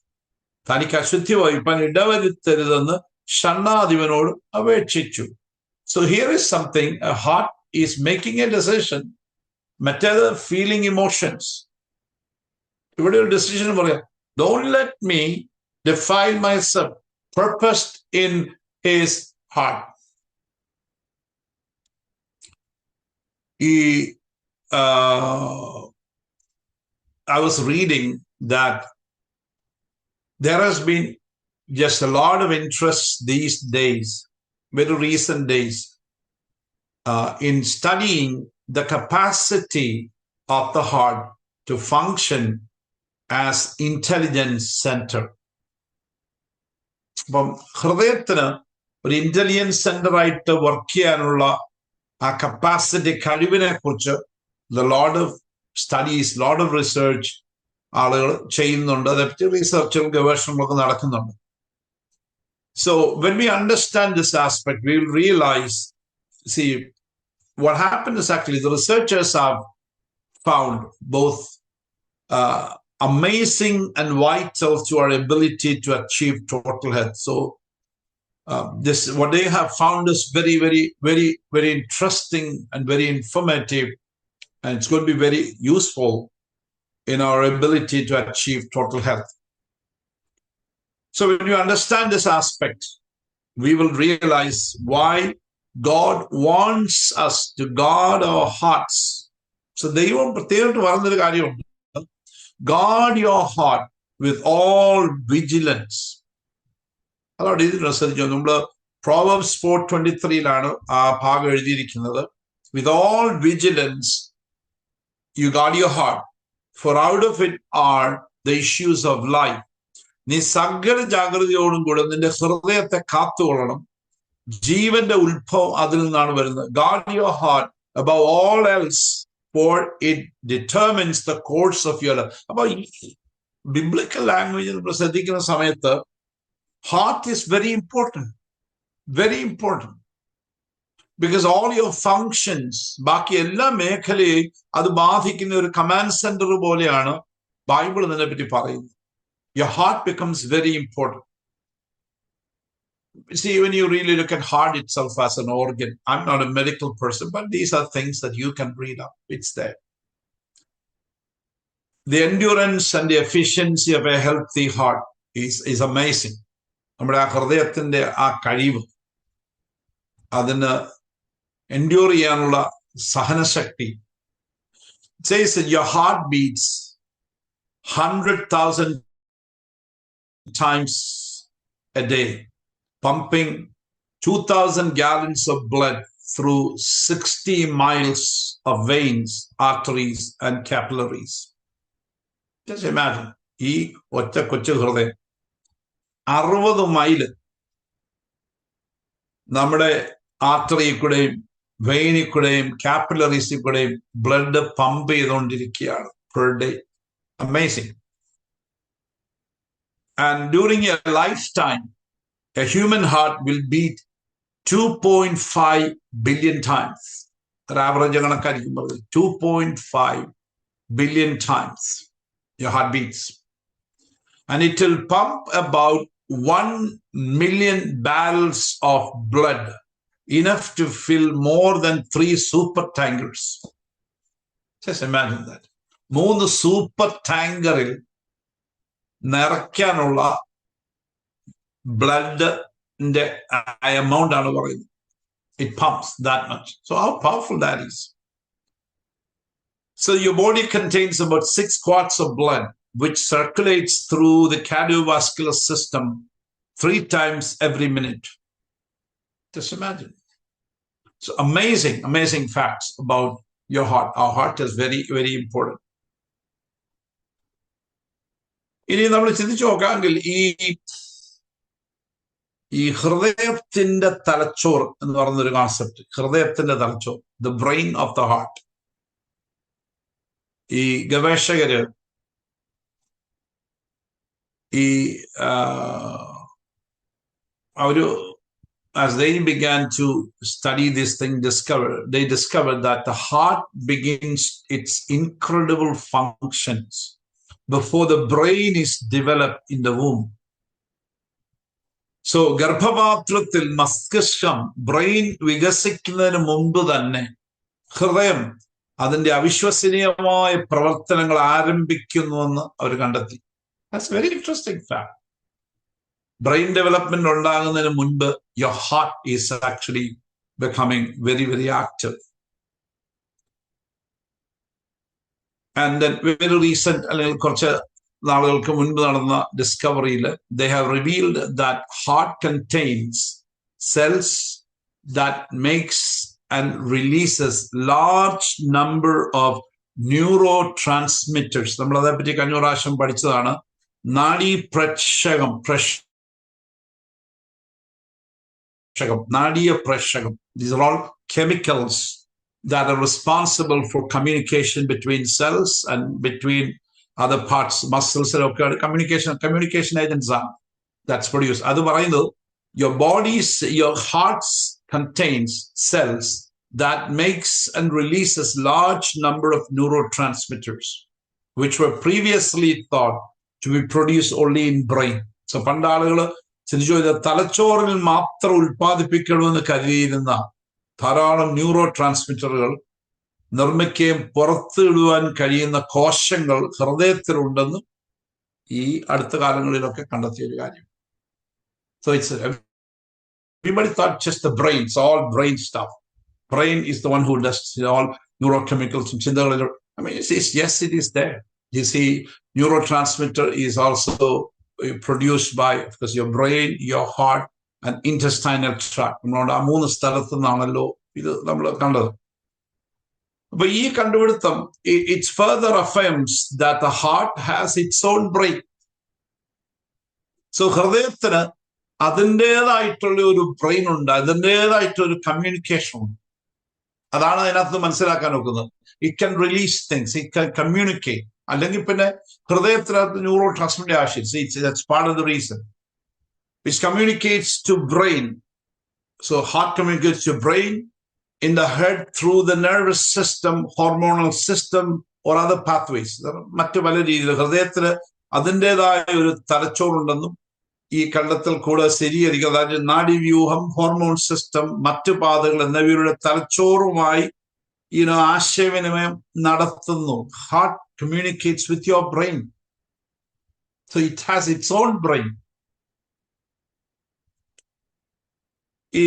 തനിക്ക് അശുദ്ധി വഹിപ്പാൻ ഇടവരുത്തരുതെന്ന് ഷണ്ഡാധിപനോട് അപേക്ഷിച്ചു. So here is something, a heart is making a decision. മറ്റേത് feeling emotions. ഇവിടെ ഒരു decision പറയാം, don't let me defile myself, purposed in his heart. I was reading that there has been just a lot of interest these days, very recent days, in studying the capacity of the heart to function as intelligence center. അപ്പം ഹൃദയത്തിന് ഒരു intelligence centre ആയിട്ട് work ചെയ്യാനുള്ള ആ capacity, കഴിവിനെ കുറിച്ച് lot of studies, lot of research ആളുകൾ ചെയ്യുന്നുണ്ട്. അതേപറ്റി റിസർച്ചും ഗവേഷണങ്ങളൊക്കെ നടക്കുന്നുണ്ട്. So when we understand this aspect, we will realize, see, what happened is actually the researchers have found both amazing and vital to our ability to achieve total health. So this, what they have found is very, very, very, very interesting and very informative, and it's going to be very useful in our ability to achieve total health. So when you understand this aspect, we will realize why God wants us to guard our hearts. So ദൈവം പ്രത്യേകം പറഞ്ഞൊരു കാര്യമുണ്ട്, guard your heart with all vigilance. അതാണ് ഇതിനനുസരിച്ച് നമ്മള് Proverbs 4:23 ആ ഭാഗം എഴുതിയിരിക്കുന്നത്. With all vigilance you guard your heart, for out of it are the issues of life. നീ സകല ജാഗ്രതയോടും കൂടെ നിന്റെ ഹൃദയത്തെ കാത്തുകൊള്ളണം, ജീവന്റെ ഉത്ഭവം അതിൽ നിന്നാണ് വരുന്നത്. Guard your heart above all else, for it determines the course of your life. അപ്പൊ ബിബ്ലിക്കൽ ലാംഗ്വേജിൽ നമ്മൾ ശ്രദ്ധിക്കുന്ന സമയത്ത് heart is very important, very important, because all your functions, ബാക്കി എല്ലാ മേഖലയെയും അത് ബാധിക്കുന്ന ഒരു കമാൻഡ് സെന്റർ പോലെയാണ് ബൈബിൾ ഇതിനെ പറ്റി പറയുന്നത്. Your heart becomes very important. See, when you really look at heart itself as an organ, I'm not a medical person, but these are things that you can read up. It's there. The endurance and the efficiency of a healthy heart is amazing. നമ്മുടെ ആ ഹൃദയത്തിന്റെ ആ കഴിവ്, അതിന് endure ചെയ്യാനുള്ള സഹനശക്തി. It says that your heart beats 100,000 times a day, pumping 2,000 gallons of blood through 60 miles of veins, arteries, and capillaries. Just imagine, ഈ ഒറ്റ കൊച്ചു ഹൃദയം 60 മൈല് നമ്മുടെ ആർട്ടറിയിൽ കൂടെയും വെയിനിൽ കൂടെയും കാപ്പിലറീസിൽ കൂടെയും ബ്ലഡ് പമ്പ് ചെയ്തുകൊണ്ടിരിക്കുകയാണ് per day. Amazing. And during a lifetime, a human heart will beat 2.5 billion times. An average കണക്കായിരിക്കും പറഞ്ഞത് 2.5 billion times your heart beats. And it will pump about 1 million barrels of blood, enough to fill more than 3 super tankers. Just imagine that. 3 super tankeril നിറയ്ക്കാനുള്ള ബ്ലഡിന്റെ amount ആണ് പറയുന്നത്. It pumps that much. So how powerful that is. So your body contains about 6 quarts of blood, which circulates through the cardiovascular system 3 times every minute. Just imagine. So amazing facts about your heart. Our heart is very important. ഇനി നമ്മൾ ചിന്തിച്ചു നോക്കാമെങ്കിൽ ഈ ഹൃദയത്തിന്റെ തലച്ചോർ എന്ന് പറയുന്നൊരു concept, ഹൃദയത്തിന്റെ തലച്ചോർ, the brain of the heart. ഈ ഗവേഷകര് as they began to study this thing, they discovered that the heart begins its incredible functions before the brain is developed in the womb. So ഗർഭപാത്രത്തിൽ മസ്തിഷ്കം, brain വികസിക്കുന്നതിന് മുമ്പ് തന്നെ ഹൃദയം അതിന്റെ അവിശ്വസനീയമായ പ്രവർത്തനങ്ങൾ ആരംഭിക്കുന്നുവെന്ന് അവർ കണ്ടെത്തി. That's a very interesting fact. Brain development ഉണ്ടാകുന്നതിന് മുൻപ് your heart is actually becoming very active. And then very recent, അല്ലെങ്കിൽ കുറച്ച് നാളുകൾക്ക് മുൻപ് നടന്ന ഡിസ്കവറിയിൽ they have revealed that heart contains cells that makes and releases large number of neurotransmitters. നമ്മൾ അതേപ്പറ്റി കഴിഞ്ഞ പ്രാവശ്യം പഠിച്ചതാണ്. നാഡീപ്രേഷകം, these are all chemicals that are responsible for communication between cells and between other parts, muscles, communication agents are that's produced. Adu parayunnu, your heart contains cells that makes and releases large number of neurotransmitters which were previously thought to be produced only in brain. So പണ്ടാളുകള് ചിന്തിച്ചു, ഇത് തലച്ചോറിൽ മാത്രം ഉൽപ്പാദിപ്പിക്കണമെന്ന് കരുതിയിരുന്ന ധാരാളം neuro ട്രാൻസ്മിറ്ററുകൾ നിർമ്മിക്കുകയും പുറത്തിടുവാൻ കഴിയുന്ന കോശങ്ങൾ ഹൃദയത്തിലുണ്ടെന്ന് ഈ അടുത്ത കാലങ്ങളിലൊക്കെ കണ്ടെത്തിയ ഒരു കാര്യം. So everybody thought just the brain, it's all brain stuff. Brain is the one who does all neurochemicals. I mean, yes, it is there. You see, neurotransmitter is also produced by, of course, your brain, your heart, and intestinal tract. നമ്മളോട് ആ മൂന്ന് സ്ഥലത്തു നിന്നാണല്ലോ ഇത് നമ്മൾ കണ്ടത്. അപ്പൊ ഈ കണ്ടുപിടുത്തം it further affirms that the heart has its own brain. So ഹൃദയത്തിന് അതിൻ്റെതായിട്ടുള്ള ഒരു ബ്രെയിൻ ഉണ്ട്, അതിൻ്റെതായിട്ടൊരു കമ്മ്യൂണിക്കേഷൻ ഉണ്ട്. അതാണ് അതിനകത്ത് മനസ്സിലാക്കാൻ നോക്കുന്നത്. It can release things, it can communicate. അല്ലെങ്കിൽ പിന്നെ ഹൃദയത്തിനകത്ത് ന്യൂറോ ട്രാൻസ്മിറ്റർ ആവശ്യം. That's part of the reason. Which communicates to brain. So heart communicates to brain, in the head through the nervous system, hormonal system, or other pathways. മറ്റു പല രീതിയിൽ ഹൃദയത്തിന് അതിൻ്റെതായ ഒരു തലച്ചോറുണ്ടെന്നും ഈ കണ്ടെത്തൽ കൂടെ സ്ഥിരീകരിക്കുക. അതായത് നാഡീവ്യൂഹം, ഹോർമോൺ സിസ്റ്റം, മറ്റു പാതകൾ എന്നിവയുടെ തലച്ചോറുമായി ആശയവിനിമയം നടത്തുന്നു. Heart communicates with your brain. So it has its own brain. ഈ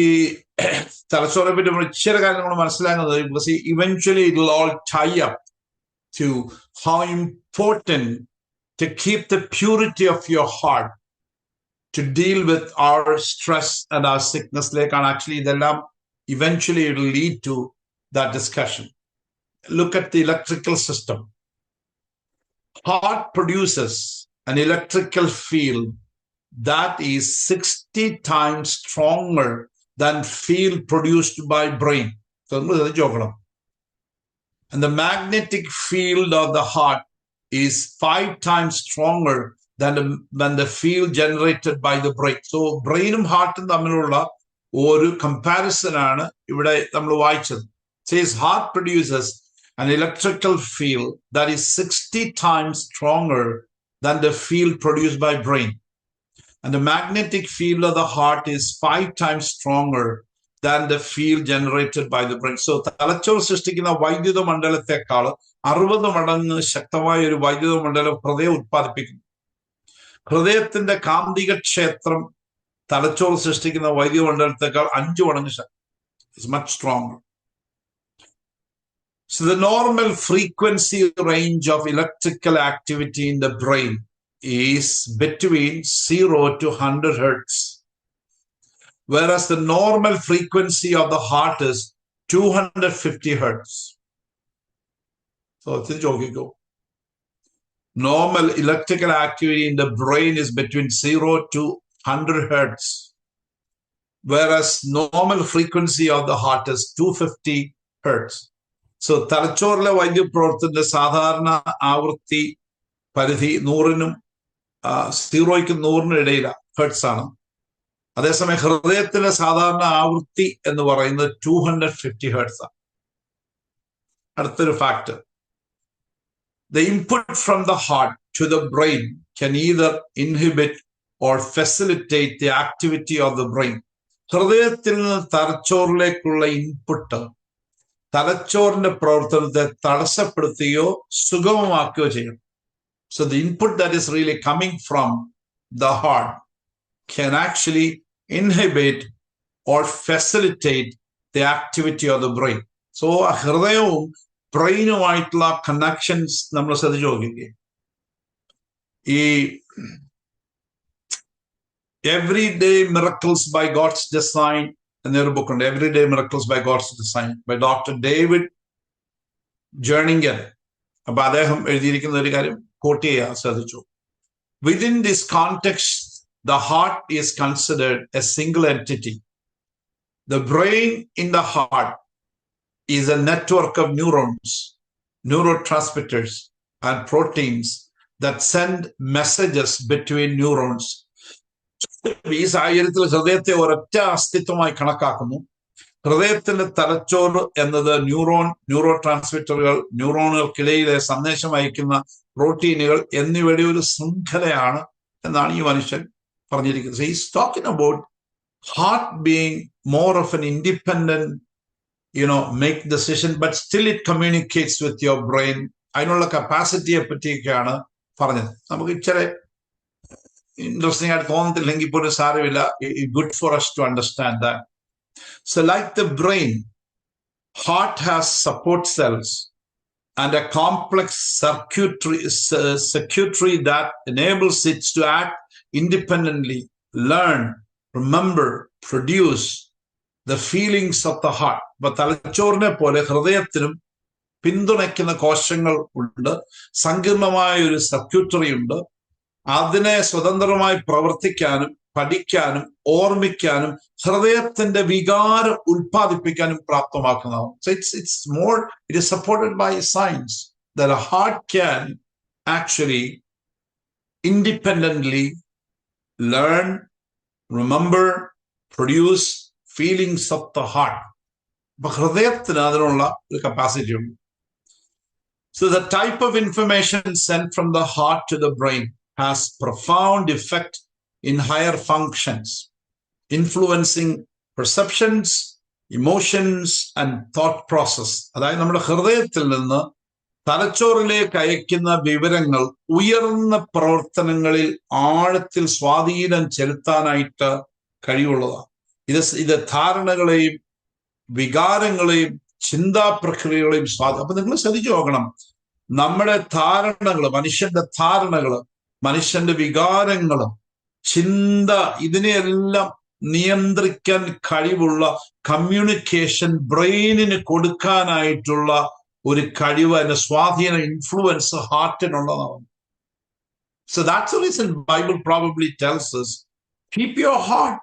തലച്ചോറിനെ പറ്റി നമ്മൾ ചില കാര്യങ്ങൾ മനസ്സിലാക്കുന്നത്, because eventually it will all tie up to how important to keep the purity of your heart to deal with our stress and our sickness. Actually, eventually it will lead to that discussion. Look at the electrical system. Heart produces an electrical field that is 60 times stronger than field produced by brain. And the magnetic field of the heart is 5 times stronger than the field generated by the brain. So brain and heart തമ്മിലുള്ള ഒരു comparison ആണ് ഇവിടെ നമ്മൾ വായിച്ചത്. Says heart produces an electrical field that is 60 times stronger than the field produced by brain. And the magnetic field of the heart is 5 times stronger than the field generated by the brain. So തലച്ചോർ സൃഷ്ടിക്കുന്ന വൈദ്യുത മണ്ഡലത്തെക്കാൾ 60 മടങ്ങ് ശക്തമായ ഒരു വൈദ്യുത മണ്ഡലം ഹൃദയം ഉത്പാദിപ്പിക്കുന്നു. ഹൃദയത്തിന്റെ കാന്തിക ക്ഷേത്രം തലച്ചോർ സൃഷ്ടിക്കുന്ന വൈദ്യുത മണ്ഡലത്തെക്കാൾ 5 മടങ്ങ് ശക്തി. It's much stronger. So the normal frequency range of electrical activity in the brain is between 0 to 100 hertz. Whereas the normal frequency of the heart is 250 hertz. So think നോക്കിക്കോ. Normal electrical activity in the brain is between 0 to 100 hertz, whereas normal frequency of the heart is 250 hertz. So തലച്ചോറിലെ വൈദ്യുതപ്രവർത്തനത്തിന്റെ സാധാരണ ആവൃത്തി പരിധി 100നും 0യ്ക്കും 100നും ഇടയിലാണ്, hertz ആണ്. അതേസമയം ഹൃദയത്തിന്റെ സാധാരണ ആവൃത്തി എന്ന് പറയുന്നത് 250 ഹെർട്സ് ആണ്. അടുത്തൊരു factor, the input from the heart to the brain can either inhibit or facilitate the activity of the brain. ഹൃദയത്തിൽ നിന്ന് തലച്ചോറിലേക്കുള്ള ഇൻപുട്ട് തലച്ചോറിന്റെ പ്രവർത്തനത്തെ തടസ്സപ്പെടുത്തുകയോ സുഗമമാക്കുകയോ ചെയ്യും. So the input that is really coming from the heart can actually inhibit or facilitate the activity of the brain. So ഹൃദയവും ബ്രെയിനുമായിട്ടുള്ള connections നമ്മൾ ശ്രദ്ധിച്ചു നോക്കിക്കേ. ഈ everyday miracles by God's design എന്നൊരു ബുക്കുണ്ട്, everyday miracles by God's design by doctor David Jernigan. അപ്പൊ അദ്ദേഹം എഴുതിയിരിക്കുന്ന ഒരു കാര്യം കോട്ട് ചെയ്യാൻ ശ്രദ്ധിച്ചു. Within this context the heart is considered a single entity. The brain in the heart is a network of neurons, neurotransmitters, and proteins that send messages between neurons. ഈ സാഹചര്യത്തിൽ ഹൃദയത്തെ ഒരൊറ്റ അസ്തിത്വമായി കണക്കാക്കുന്നു. ഹൃദയത്തിന്റെ തലച്ചോറ് എന്നത് ന്യൂറോ ട്രാൻസ്മിറ്ററുകൾ, ന്യൂറോണുകൾക്കിടയിലെ സന്ദേശം അയക്കുന്ന പ്രോട്ടീനുകൾ എന്നിവയുടെ ഒരു ശൃംഖലയാണ് എന്നാണ് ഈ മനുഷ്യൻ പറഞ്ഞിരിക്കുന്നത്. So he's talking about heart being more of an independent, make decision, but still it communicates with your brain. അതിനുള്ള കപ്പാസിറ്റിയെ പറ്റിയൊക്കെയാണ് പറഞ്ഞത്. നമുക്ക് ഇച്ചിരി ഇൻട്രസ്റ്റിംഗ് ആയിട്ട് തോന്നത്തില്ലെങ്കിൽ പോലും സാരമില്ല. Good for us to understand that. So like the brain, heart has support cells and a complex circuitry that enables it to act independently, learn, remember, produce the feelings of the heart. അപ്പൊ തലച്ചോറിനെ പോലെ ഹൃദയത്തിനും പിന്തുണയ്ക്കുന്ന കോശങ്ങൾ ഉണ്ട്, സങ്കീർണമായ ഒരു circuitry ഉണ്ട്. അതിനെ സ്വതന്ത്രമായി പ്രവർത്തിക്കാനും പഠിക്കാനും ഓർമ്മിക്കാനും ഹൃദയത്തിന്റെ വികാരം ഉൽപ്പാദിപ്പിക്കാനും പ്രാപ്തമാക്കുന്നതാണ്. So it is supported by science that a heart can actually independently learn, remember, produce feelings of the heart. അപ്പൊ ഹൃദയത്തിന് അതിനുള്ള ഒരു കപ്പാസിറ്റി ഉണ്ട്. So the type of information sent from the heart to the brain has profound effect in higher functions, influencing perceptions, emotions, and thought process. അതായത് നമ്മുടെ ഹൃദയത്തിൽ നിന്ന് തലച്ചോറിലേക്ക് അയക്കുന്ന വിവരങ്ങൾ ഉയർന്ന പ്രവർത്തനങ്ങളിൽ ആഴത്തിൽ സ്വാധീനം ചെലുത്താനായിട്ട് കഴിവുള്ളതാണ്. ഇത് ധാരണകളെയും വികാരങ്ങളെയും ചിന്താ പ്രക്രിയകളെയും അപ്പൊ നിങ്ങൾ ശ്രദ്ധിച്ചു നോക്കണം, നമ്മുടെ ധാരണകൾ, മനുഷ്യന്റെ ധാരണകൾ, മനുഷ്യന്റെ വികാരങ്ങളും ചിന്ത, ഇതിനെയെല്ലാം നിയന്ത്രിക്കാൻ കഴിവുള്ള കമ്മ്യൂണിക്കേഷൻ ബ്രെയിനിന് കൊടുക്കാനായിട്ടുള്ള ഒരു കഴിവ്, അതിന്റെ സ്വാധീന influence ഹാർട്ടിനുള്ളതാണ്. So that's the reason Bible probably tells us, keep your heart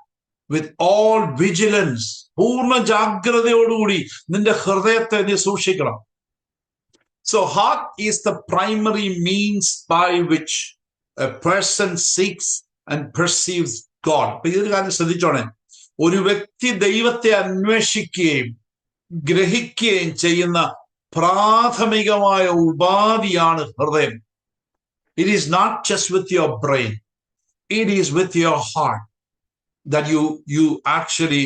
with all vigilance. പൂർണ്ണ ജാഗ്രതയോടുകൂടി നിന്റെ ഹൃദയത്തെ നീ സൂക്ഷിക്കണം. So heart is the primary means by which a person seeks and perceives God. അപ്പൊ ഇതൊരു കാര്യം ശ്രദ്ധിച്ചോണേ, ഒരു വ്യക്തി ദൈവത്തെ അന്വേഷിക്കുകയും ഗ്രഹിക്കുകയും ചെയ്യുന്ന പ്രാഥമികമായ ഉപാധിയാണ് ഹൃദയം. It is not just with your brain, it is with your heart that you actually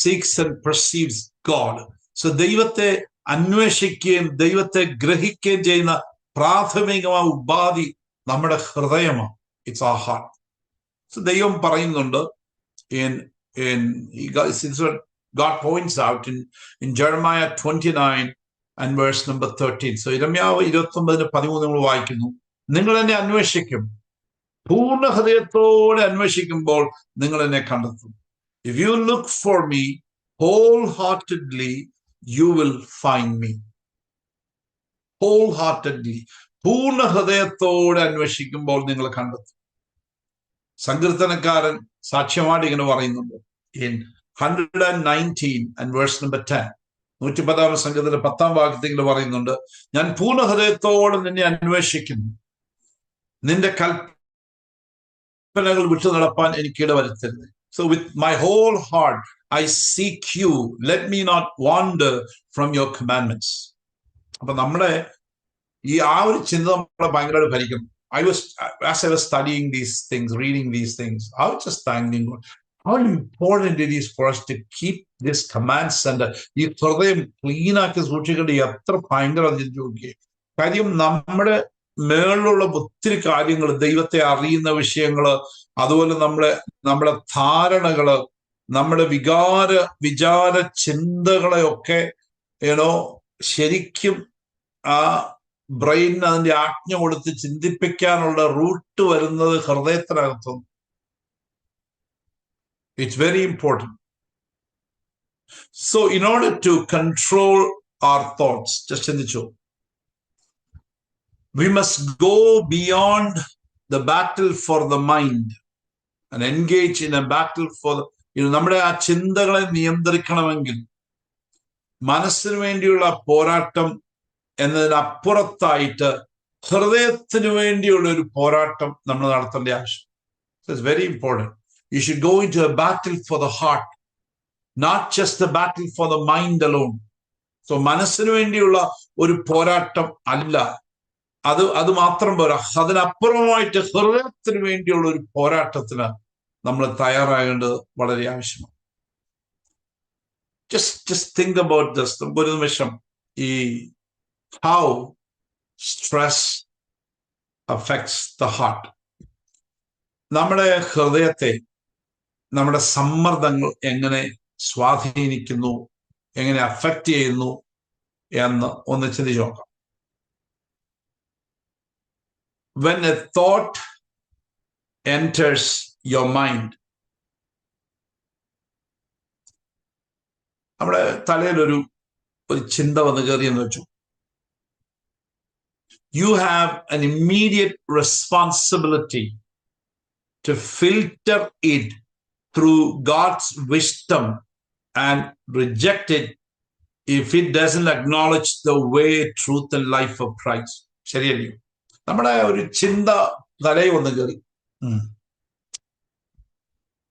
seeks and perceives God. So ദൈവത്തെ അന്വേഷിക്കുകയും ദൈവത്തെ ഗ്രഹിക്കുകയും ചെയ്യുന്ന പ്രാഥമികമായ ഉപാധി നമ്മുടെ ഹൃദയമാണ്. It's our heart. So ദൈവം പറയുന്നുണ്ട് God points out in Jeremiah 29 and verse number 13. So ഇരമ്യാവ് 29:13 നമ്മൾ വായിക്കുന്നു, നിങ്ങൾ എന്നെ അന്വേഷിക്കും, പൂർണ്ണ ഹൃദയത്തോടെ അന്വേഷിക്കുമ്പോൾ നിങ്ങൾ എന്നെ കണ്ടെത്തും. If you look for me wholeheartedly you will find me. Wholeheartedly. പൂർണ്ണ ഹൃദയത്തോടെ അന്വേഷിക്കുമ്പോൾ നിങ്ങൾ കണ്ടെത്തും. സങ്കീർത്തനക്കാരൻ സാക്ഷ്യമായിട്ട് ഇങ്ങനെ പറയുന്നുണ്ട്. In 119 and verse number 10, 110 സങ്കീർത്തനത്തിന്റെ 10 വാക്യത്തിൽ ഇങ്ങനെ പറയുന്നുണ്ട്, ഞാൻ പൂർണ്ണ ഹൃദയത്തോടെ നിന്നെ അന്വേഷിക്കുന്നു, നിന്റെ കൽപ്പനകൾ വിട്ടു നടപ്പാൻ എനിക്ക് ഇടവരുത്തരുത്. So with my whole heart I seek you, let me not wander from your commandments. അപ്പൊ നമ്മുടെ ഈ ആ ഒരു ചിന്ത നമ്മളെ ഭയങ്കരമായിട്ട് ഭരിക്കും. As I was studying these things, reading these things, I was just thanking God. How important it is for us to keep this commands and ഈ ഹൃദയം ക്ലീൻ ആക്കി സൂക്ഷിക്കേണ്ട എത്ര ഭയങ്കര ചോദിക്കുക. കാര്യം നമ്മുടെ മേളിലുള്ള ഒത്തിരി കാര്യങ്ങൾ, ദൈവത്തെ അറിയുന്ന വിഷയങ്ങള്, അതുപോലെ നമ്മുടെ ധാരണകള്, നമ്മുടെ വിചാര ചിന്തകളെയൊക്കെ ശരിക്കും ആ ബ്രെയിനിന് അതിന്റെ ആജ്ഞ കൊടുത്ത് ചിന്തിപ്പിക്കാനുള്ള റൂട്ട് വരുന്നത് ഹൃദയത്തിനകത്തുനിന്ന്. It's very important. So in order to control our thoughts, just ചിന്തിച്ചു, we must go beyond the battle for the mind and engage in a battle for നമ്മുടെ ആ ചിന്തകളെ നിയന്ത്രിക്കണമെങ്കിൽ മനസ്സിന് വേണ്ടിയുള്ള പോരാട്ടം എന്നതിനപ്പുറത്തായിട്ട് ഹൃദയത്തിന് വേണ്ടിയുള്ള ഒരു പോരാട്ടം നമ്മൾ നടത്തേണ്ട ആവശ്യം. It's very important. You should go into a battle for the heart, not just a battle for the mind alone. So മനസ്സിന് വേണ്ടിയുള്ള ഒരു പോരാട്ടം അല്ല, അത് മാത്രം പോരാ, അതിനപ്പുറമായിട്ട് ഹൃദയത്തിന് വേണ്ടിയുള്ള ഒരു പോരാട്ടത്തിന് നമ്മൾ തയ്യാറാകേണ്ടത് വളരെ ആവശ്യമാണ്. Just think about this. ഒരു നിമിഷം ഈ how stress affects the heart. നമ്മുടെ ഹൃദയത്തെ നമ്മുടെ സമ്മർദ്ദങ്ങൾ എങ്ങനെ സ്വാധീനിക്കുന്നു, എങ്ങനെ അഫക്റ്റ് ചെയ്യുന്നു എന്ന് ഒന്ന് ചിന്തിച്ചു നോക്കാം. When a thought enters your mind, നമ്മുടെ തലയിലൊരു ചിന്ത വന്ന് കയറിയെന്ന് വെച്ചു, you have an immediate responsibility to filter it through God's wisdom and reject it if it doesn't acknowledge the way, truth and life of Christ. ശരിയല്ലേ? നമ്മുടെ ഒരു ചിന്ത തലയിൽ വന്ന് കയറി.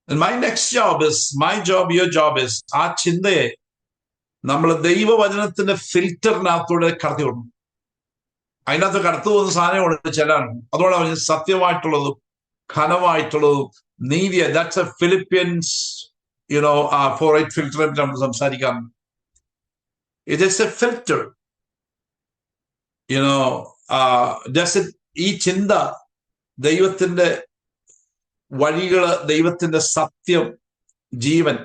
And my next job is, my job, your job is, ആ ചിന്തയെ നമ്മൾ ദൈവവചനത്തിന്റെ ഫിൽറ്ററിനകത്തൂടെ കടത്തി വിടണം. അതിനകത്ത് കടത്തു പോകുന്ന സാധനമുണ്ട് ചിലാണ്. അതുകൊണ്ടാണ് സത്യമായിട്ടുള്ളതും ഘനമായിട്ടുള്ളതും നീതി. ദാറ്റ്സ് എ ഫിലിപ്പിയൻസ് 4:8 ഫിൽറ്റർ നമ്മൾ സംസാരിക്കാറുണ്ട്. It is A filter. ഈ ചിന്ത ദൈവത്തിന്റെ വഴികള്, ദൈവത്തിന്റെ സത്യം, ജീവൻ,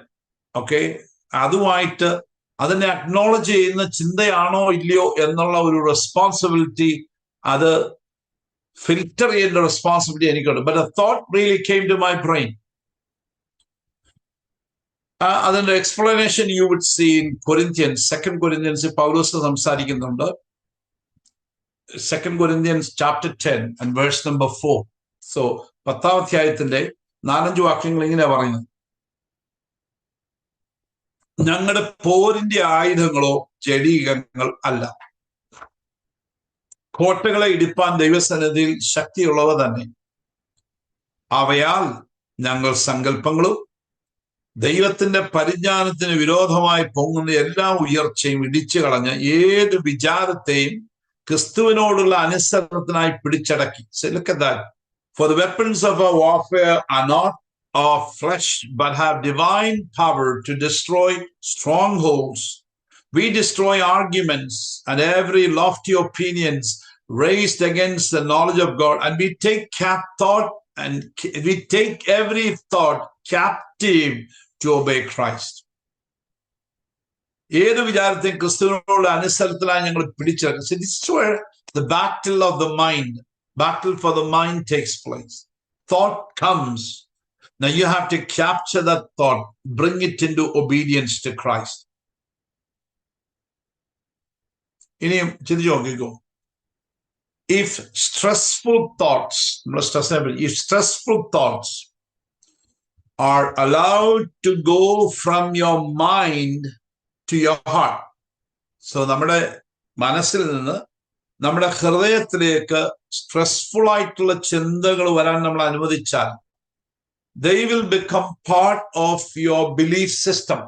അതുമായിട്ട് അതിനെ അക്നോളജ് ചെയ്യുന്ന ചിന്തയാണോ ഇല്ലയോ എന്നുള്ള ഒരു റെസ്പോൺസിബിലിറ്റി, അത് ഫിൽറ്റർ ചെയ്യേണ്ട റെസ്പോൺസിബിലിറ്റി എനിക്കുണ്ട്. But a thought really came to my brain. അതിന്റെ explanation you would see in Corinthians, 2 Corinthians Paulose സംസാരിക്കുന്നുണ്ട്. 2 Corinthians chapter 10 and verse number 4. So 10ാം അധ്യായത്തിന്റെ 4-5 വാക്യങ്ങൾ ഇങ്ങനെ പറയുന്നത്, ഞങ്ങളുടെ പോരിന്റെ ആയുധങ്ങളോ ജഡീകങ്ങൾ അല്ല, കോട്ടകളെ ഇടിപ്പാൻ ദൈവസന്നിധിയിൽ ശക്തിയുള്ളവ തന്നെ. അവയാൽ ഞങ്ങൾ സങ്കല്പങ്ങളും ദൈവത്തിന്റെ പരിജ്ഞാനത്തിന് വിരോധമായി പൊങ്ങുന്ന എല്ലാ ഉയർച്ചയും ഇടിച്ചു കളഞ്ഞ് ഏത് വിചാരത്തെയും ക്രിസ്തുവിനോടുള്ള അനുസരണത്തിനായി പിടിച്ചടക്കി. So look at that. For the weapons of our warfare are not of flesh, but have divine power to destroy strongholds. We destroy arguments and every lofty opinions raised against the knowledge of God, and we take every thought captive to obey Christ. ഏത് വിചാരത്തെയും ക്രിസ്തുവിനോടുള്ള അനുസരണത്തിനായി ഞങ്ങൾ പിടിച്ചെടുക്കും. So this is where the battle of the mind, battle for the mind takes place. Thought comes. Now you have to capture that thought, bring it into obedience to Christ. ഇനിയും ചിന്തിച്ചു നോക്കിക്കോ. If stressful thoughts are allowed to go from your mind to your heart. So നമ്മുടെ മനസ്സിൽ നിന്ന് നമ്മുടെ ഹൃദയത്തിലേക്ക് stressful ആയിട്ടുള്ള ചിന്തകൾ വരാൻ നമ്മൾ അനുവദിച്ചാൽ they will become part of your belief system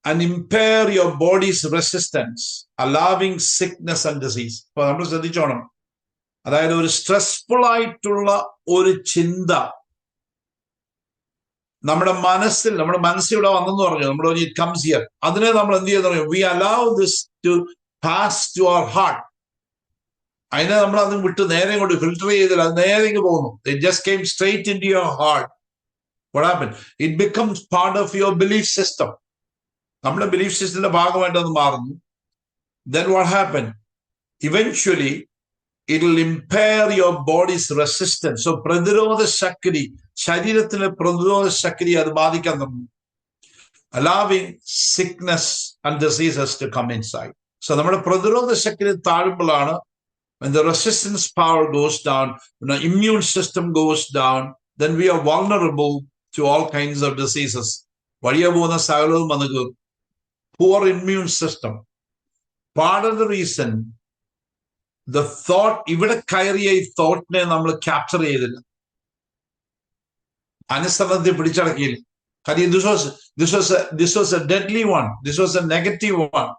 and impair your body's resistance, allowing sickness and disease. അപ്പൊ നമ്മൾ ശ്രദ്ധിച്ചോണം, അതായത് ഒരു സ്ട്രെസ്ഫുൾ ആയിട്ടുള്ള ഒരു ചിന്ത നമ്മുടെ മനസ്സിവിടെ വന്നെന്ന് പറഞ്ഞു, നമ്മുടെ ഇറ്റ് കംസ് ഹിയർ, അതിനെ നമ്മൾ എന്ത് ചെയ്യുന്ന, we allow this to pass to our heart. അതിനെ നമ്മൾ അത് വിട്ട് നേരെ കൊണ്ട് ഫിൽട്ടർ ചെയ്തില്ല, അത് നേരെ പോകുന്നു. It just came straight into your heart. What happen? It becomes part of your belief system. നമ്മുടെ ബിലീഫ് സിസ്റ്റത്തിന്റെ ഭാഗമായിട്ട് അത് മാറുന്നു. Then what happened? Eventually, it will impair your body's resistance. So, പ്രതിരോധ ശക്തി, ശരീരത്തിലെ പ്രതിരോധ ശക്തി അത് ബാധിക്കാൻ തുടങ്ങും, allowing sickness and diseases to come inside. So, നമ്മുടെ പ്രതിരോധ ശക്തി താഴുമ്പോഴാണ്, when the resistance power goes down, when the immune system goes down, then we are vulnerable to all kinds of diseases. വഴിയെ പോകുന്ന സകലവും വന്നു കയറും. Poor immune system. Part of the reason the thought, ഇവിടെ കയറിയ ഈ തോട്ടിനെ നമ്മൾ ക്യാപ്ചർ ചെയ്തില്ല, അനുസരണത്തെ പിടിച്ചടക്കിയില്ല. കാര്യം this was a deadly one. This was a negative one.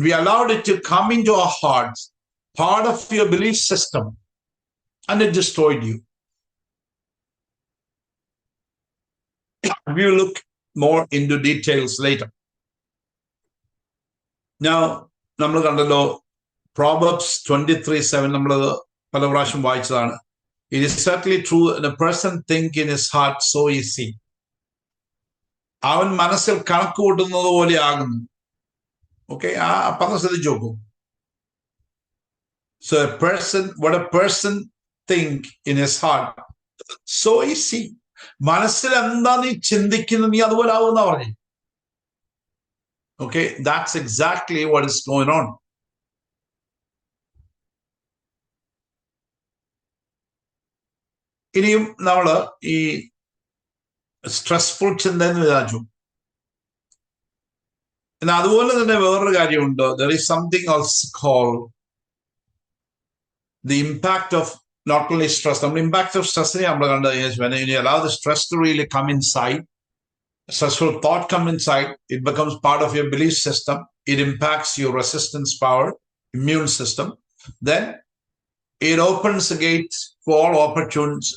We allowed it to come into our hearts, part of your belief system, and it destroyed you. We will look more into details later. Now, നമ്മൾ കണ്ടല്ലോ Proverbs 23:7, നമ്മളത് പല പ്രാവശ്യം വായിച്ചതാണ്. It is certainly true, and a person think in his heart, so is he. അവൻ മനസ്സിൽ കണക്ക് കൂട്ടുന്നത് പോലെ ആകുന്നു. ഓക്കെ, ആ പദം ശ്രദ്ധിച്ചു നോക്കൂ. So what a person think in his heart, so is he. മനസ്സിൽ എന്താ നീ ചിന്തിക്കുന്നത്, നീ അതുപോലെ ആവുന്ന പറഞ്ഞു. Okay, that's exactly what is going on. ഇനിയും നമ്മള് ഈ സ്ട്രെസ്ഫുൾ ചിന്ത എന്ന് വിചാരിച്ചു. എന്നാൽ അതുപോലെ തന്നെ വേറൊരു കാര്യമുണ്ട്. There is something else called the impact of not only stress. നമ്മൾ impact of stress-നെ നമ്മൾ കണ്ടത്, when you allow the stress to really come inside, stressful thought come inside, it becomes part of your belief system. It impacts your resistance power, immune system. Then it opens the gates for all opportunities,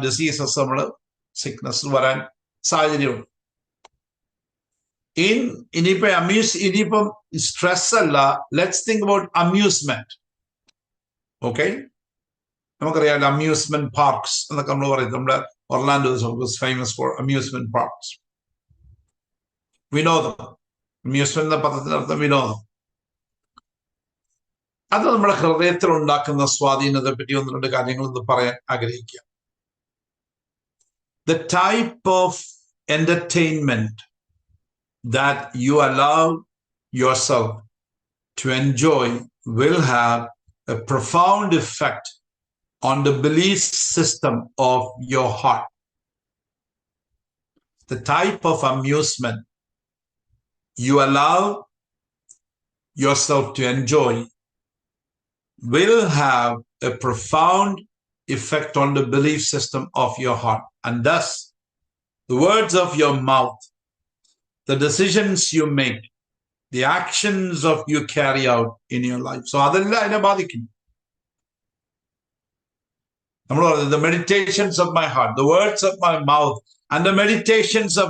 diseases, sickness വരാൻ സാഹചര്യമുണ്ട്. ഇനിയിപ്പം stress അല്ല, let's think about amusement. Okay, നമുക്കറിയാം amusement parks എന്നൊക്കെ നമ്മൾ പറയും. നമ്മുടെ Orlando is famous for amusement parks. വിനോദം, അമ്യൂസ്മെന്റ് എന്ന പദത്തിന്റെ അർത്ഥം വിനോദം. അത് നമ്മുടെ ഹൃദയത്തിൽ ഉണ്ടാക്കുന്ന സ്വാധീനത്തെ പറ്റി ഒന്ന് രണ്ട് കാര്യങ്ങൾ ഒന്ന് പറയാൻ ആഗ്രഹിക്കുക. The type of entertainment that you allow yourself to enjoy will have a profound effect on the belief system of your heart. The type of amusement you allow yourself to enjoy will have a profound effect on the belief system of your heart. And thus, the words of your mouth, the decisions you make, the actions of you carry out in your life. So, adella ine baadikkum. The meditations of my heart, the words of my mouth, and the meditations of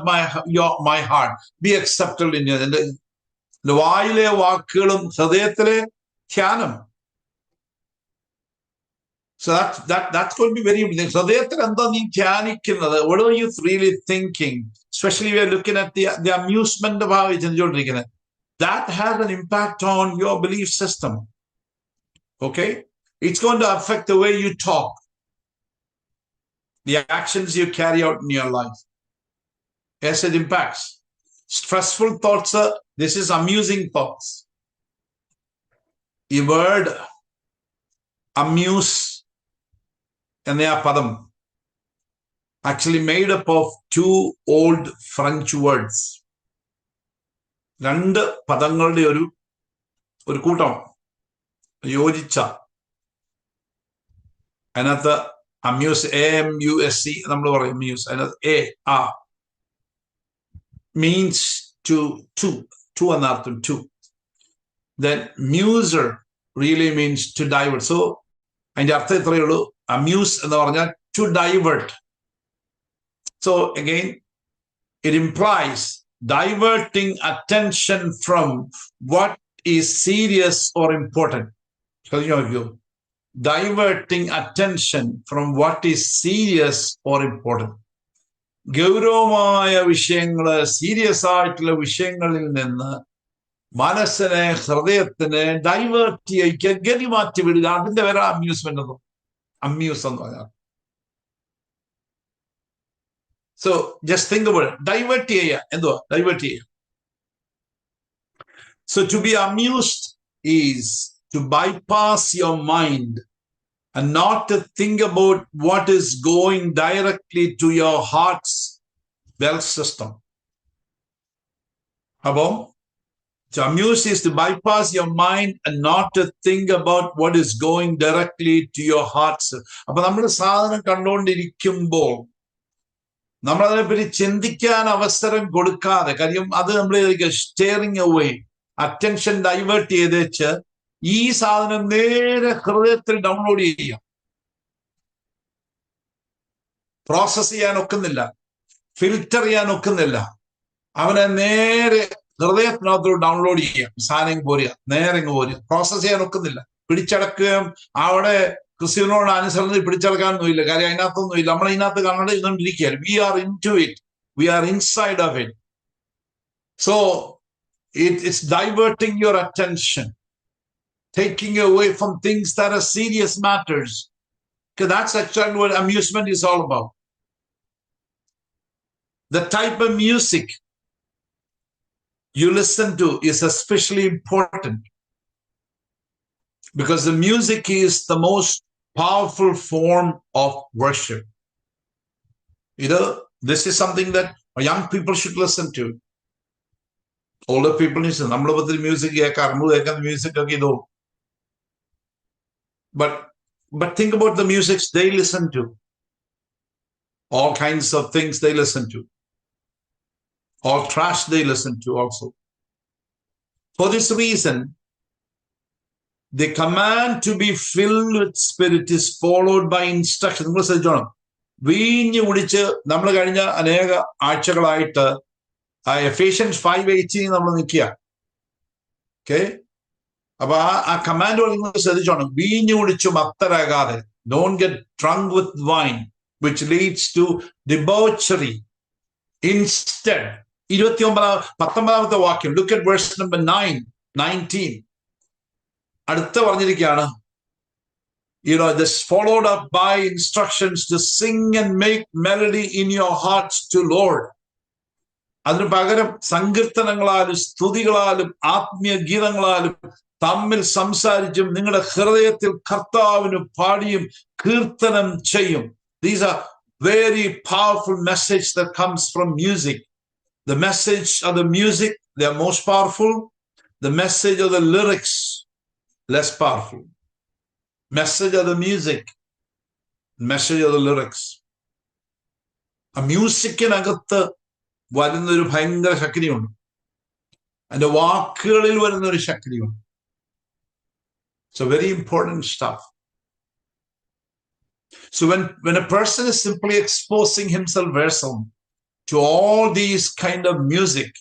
my heart be acceptable in your. വായിലെ വാക്കുകളും ഹൃദയത്തിലെ ധ്യാനം. So that's going to be very important. ഹൃദയത്തിൽ എന്താ നീ ധ്യാനിക്കുന്നത്? What are you really thinking? Especially we are looking at the amusement ഭാഗം ചിന്തിച്ചുകൊണ്ടിരിക്കുന്നത്. That has an impact on your belief system. Okay? It's going to affect the way you talk. the actions you carry out in your life. Yes, it impacts. Stressful thoughts, this is amusing thoughts. The word amuse and their padam actually made up of two old French words. രണ്ട് പദങ്ങളുടെ ഒരു കൂട്ടം യോജിച്ച അതിനകത്ത് amuse AMUSE നമ്മൾ പറയും muse അതിനകത്ത് A means to എന്നർത്ഥം to. Then muser really means to divert. So അതിന്റെ അർത്ഥം ഇത്രയേ ഉള്ളൂ. Amuse എന്ന് പറഞ്ഞാൽ to divert. So again, it implies diverting attention from what is serious or important. Diverting attention from what is serious or important. ഗൗരവമായ വിഷയങ്ങള് serious ആയിട്ടുള്ള വിഷയങ്ങളിൽ നിന്ന് മനസ്സിനെ ഹൃദയത്തിനെ ഡൈവേർട്ട് ചെയ്യിക്കുക, ഗതി മാറ്റി വിടുക. അതിന്റെ പേര് അമ്യൂസ്മെന്റ് എന്നും അമ്യൂസ് എന്ന് പറഞ്ഞാൽ. So just think about it. Divert cheya. Enduva? Divert cheya. So to be amused is to bypass your mind and not to think about what is going directly to your heart's bell system. How? To amuse is to bypass your mind and not to think about what is going directly to your heart's. Appo nammal sadhanam kandukondirikkumbol നമ്മളതിനെപ്പറ്റി ചിന്തിക്കാൻ അവസരം കൊടുക്കാതെ, കാര്യം അത് നമ്മൾ steering away, attention divert ചെയ്ത് വെച്ച് ഈ സാധനം നേരെ ഹൃദയത്തിൽ ഡൗൺലോഡ് ചെയ്യാം. പ്രോസസ് ചെയ്യാൻ ഒക്കുന്നില്ല, ഫിൽറ്റർ ചെയ്യാൻ ഒക്കുന്നില്ല. അവനെ നേരെ ഹൃദയത്തിനകത്തോട് ഡൗൺലോഡ് ചെയ്യാം. സാധനം പോരുക, നേരെ പോരുക. പ്രോസസ് ചെയ്യാൻ ഒക്കുന്നില്ല. പിടിച്ചടക്കുകയും അവിടെ ക്രിസ്തുവിനോട് അനുസരണത്തിൽ പിടിച്ചെടുക്കാനൊന്നുമില്ല. കാര്യം അതിനകത്തൊന്നുമില്ല. നമ്മൾ ഇതിനകത്ത് കണ്ടിരിക്കുകയാണ്. We are into it, we are inside of it. So it's diverting your attention, taking away from things that are serious matters. Because that's actually what amusement is all about. The type of music you listen to is especially important, because the music is the most powerful form of worship. This is something that young people should listen to. Older people need to listen. Music, music. But think about the music they listen to. All kinds of things they listen to. All trash they listen to also. For this reason, the command to be filled with spirit is followed by instruction. നിങ്ങൾ ശ്രദ്ധിച്ചോണം. വീഞ്ഞ് കുടിച്ച് നമ്മൾ കഴിഞ്ഞ അനേക ആഴ്ചകളായിട്ട് Ephesians 5:18 നമ്മൾ നിൽക്കുക. Okay, അപ്പൊ ആ കമാൻഡ് നിങ്ങൾ ശ്രദ്ധിച്ചോണം. വീഞ്ഞ് കുടിച്ചു മത്തരാകാതെ, don't get drunk with wine which leads to debauchery. Instead, 19 വാക്യം, look at verse number 19. അടുത്ത പറഞ്ഞിരിക്കുകയാണ്, this followed up by instructions to sing and make melody in your hearts to Lord. അതിനു പകരം സങ്കീർത്തനങ്ങളാലും സ്തുതികളാലും ആത്മീയ ഗീതങ്ങളാലും തമ്മിൽ സംസാരിച്ചും നിങ്ങളുടെ ഹൃദയത്തിൽ കർത്താവിന് പാടിയും കീർത്തനം ചെയ്യും. These are very powerful message that comes from music. The message of the music, they are most powerful. The message of the lyrics, less powerful. Message of the music, message of the lyrics. ആ മ്യൂസിക്കിനകത്ത് വരുന്നൊരു ഭയങ്കര ശക്തിയുണ്ട്, അതിന്റെ വാക്കുകളിൽ വരുന്നൊരു ശക്തിയുണ്ട്. So very important stuff. So when a person is simply exposing himself Versum to all these kind of music,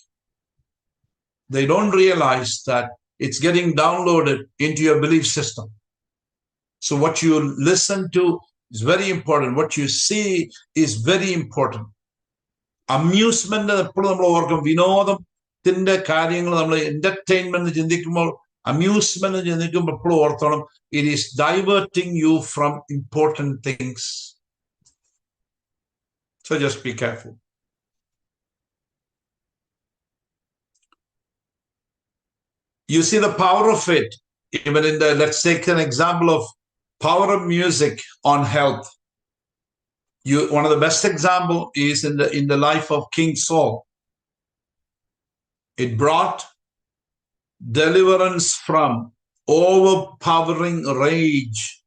they don't realize that it's getting downloaded into your belief system. So what you listen to is very important. What you see is very important. Amusement എപ്പോഴും നമ്മൾ ഓർക്കും. വിനോദത്തിന്റെ കാര്യങ്ങൾ നമ്മൾ entertainment ചിന്തിക്കുമ്പോൾ, amusement ചിന്തിക്കുമ്പോൾ എപ്പോഴും ഓർത്തോണം, it is diverting you from important things. So just be careful. You see the power of it, even in the, let's take an example of power of music on health. One of the best example is in the life of King Saul. It brought deliverance from overpowering rage.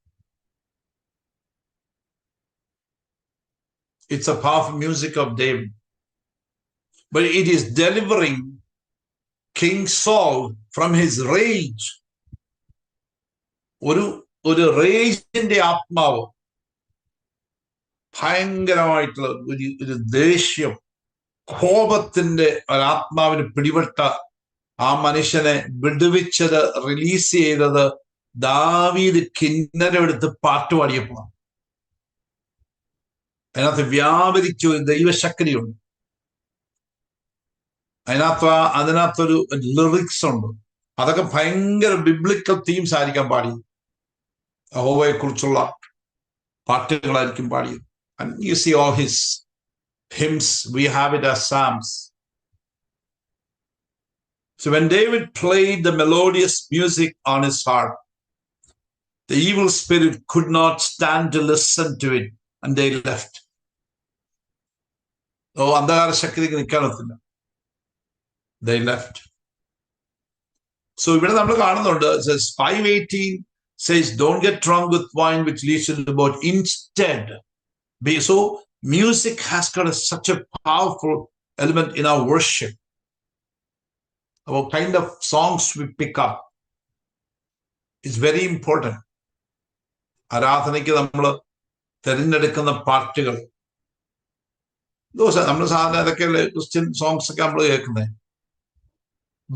It's a powerful music of David. But it is delivering King Saul from his rage. ഒരു റേജിന്റെ ആത്മാവ്, ഭയങ്കരമായിട്ടുള്ള ഒരു ദേഷ്യം, കോപത്തിന്റെ ഒരാത്മാവിന് പിടിപെട്ട ആ മനുഷ്യനെ വിടുവിച്ചത്, release ചെയ്തത് ദാവീദ് കിന്നരമെടുത്ത് പാട്ടുപാടിയപ്പോൾ. അതിനകത്ത് വ്യാപരിച്ചു ദൈവശക്തിയുണ്ട്. അതിനകത്തൊരു ലിറിക്സ് ഉണ്ട്. അതൊക്കെ ഭയങ്കര ബിബ്ലിക്കൽ തീംസ് ആയിരിക്കാൻ പാടിയത്. യഹോവയെ കുറിച്ചുള്ള പാട്ടുകളായിരിക്കും പാടിയത്. And you see all his hymns, we have it as psalms. So when David played the melodious music on his harp, the evil spirit could not stand to listen to it, and they left. അന്ധകാര ശക്തിക്ക് നിൽക്കാനൊത്തില്ല. They left. So ഇവിടെ നമ്മൾ കാണുന്നുണ്ട്, says 5:18 says, don't get drunk with wine which leads to the boat. Instead, so music has got such a powerful element in our worship. What kind of songs we pick up is very important. ആരാധനയ്ക്ക് നമ്മൾ തിരഞ്ഞെടുക്കുന്ന പാട്ടുകൾ, നമ്മൾ സാധാരണ അതൊക്കെയല്ലേ Christian songs ഒക്കെ നമ്മൾ കേൾക്കുന്നത്.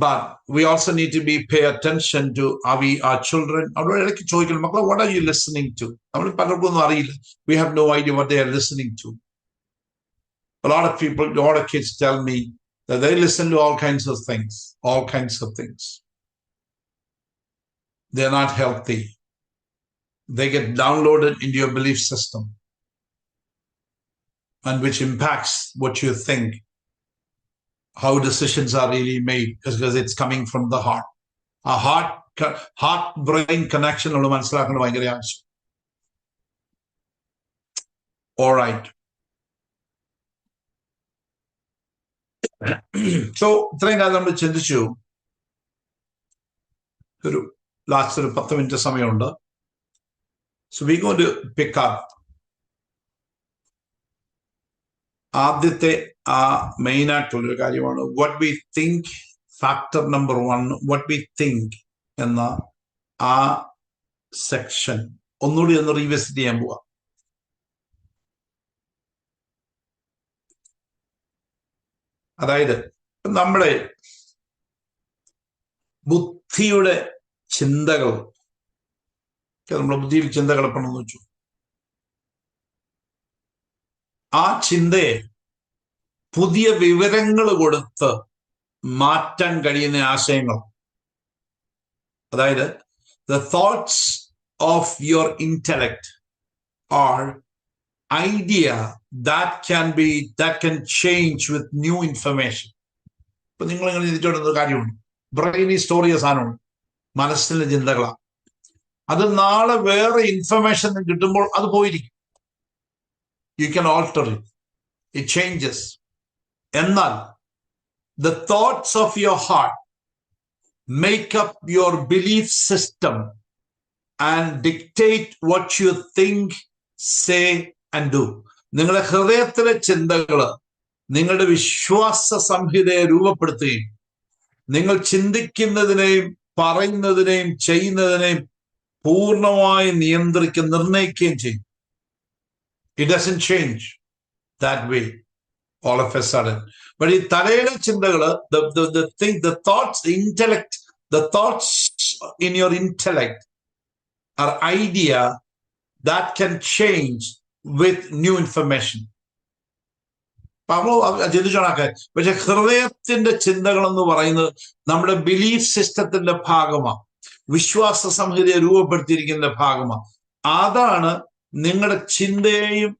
But we also need to pay attention to our children. ഇടയ്ക്ക് ചോദിക്കണം, മക്കളെ, what are you listening to? നമ്മൾ പലർക്കും ഒന്നും അറിയില്ല. We have no idea what they are listening to. A lot of kids tell me that they listen to all kinds of things. They're not healthy. They get downloaded into your belief system, and which impacts what you think, how decisions are really made, because it's coming from the heart. A heart-brain connection നമ്മൾ മനസ്സിലാക്കേണ്ട ഭയങ്കര ആവശ്യം. All right. So ഇത്രയും കാലം നമ്മൾ ചിന്തിച്ചു. ഒരു last ഒരു 10 മിനിറ്റ് സമയമുണ്ട്. So we're going to pick up ആദ്യത്തെ ആ മെയിൻ ആയിട്ടുള്ളൊരു കാര്യമാണ് what we think. Factor number 1, what we think എന്ന ആ സെക്ഷൻ ഒന്നുകൂടി ഒന്ന് റീവിസിറ്റ് ചെയ്യാൻ പോവാ. അതായത് നമ്മുടെ ബുദ്ധിയുടെ ചിന്തകൾ, നമ്മുടെ ബുദ്ധിയിൽ ചിന്തകൾ എപ്പോഴെന്ന് വെച്ചു, ആ ചിന്തയെ പുതിയ വിവരങ്ങൾ കൊടുത്ത് മാറ്റാൻ കഴിയുന്ന ആശയങ്ങൾ. അതായത് the thoughts of your intellect are idea that can change with new information. ഇപ്പൊ നിങ്ങൾ ഇങ്ങനെ ചിന്തിച്ചോണ്ടുന്ന കാര്യമുണ്ട്, ബ്രെയിൻ സ്റ്റോർ ചെയ്ത സാധനമാണ്, മനസ്സിലെ ചിന്തകളാണ്. അത് നാളെ വേറെ ഇൻഫർമേഷൻ കിട്ടുമ്പോൾ അത് പോയിരിക്കും. You can alter it. It changes. എന്നാൽ the thoughts of your heart make up your belief system and dictate what you think, say and do. നിങ്ങളുടെ ഹൃദയത്തിലെ ചിന്തകൾ നിങ്ങളുടെ വിശ്വാസ സംഹിതയെ രൂപപ്പെടുത്തുകയും നിങ്ങൾ ചിന്തിക്കുന്നതിനെയും പറയുന്നതിനെയും ചെയ്യുന്നതിനെയും പൂർണ്ണമായി നിർണ്ണയിക്കുകയും ചെയ്യും. It doesn't change that way all of a sudden. But in തലയിലെ ചിന്തകൾ, the thoughts, the thoughts in your intellect are idea that can change with new information. ചിന്തിച്ചോണാക്കെ. പക്ഷെ ഹൃദയത്തിന്റെ ചിന്തകൾ എന്ന് പറയുന്നത് നമ്മുടെ ബിലീഫ് സിസ്റ്റത്തിന്റെ ഭാഗമാണ്, വിശ്വാസ സംഹിതയെ രൂപപ്പെടുത്തിയിരിക്കുന്ന ഭാഗമാണ്. അതാണ് നിങ്ങളുടെ ചിന്തയെയും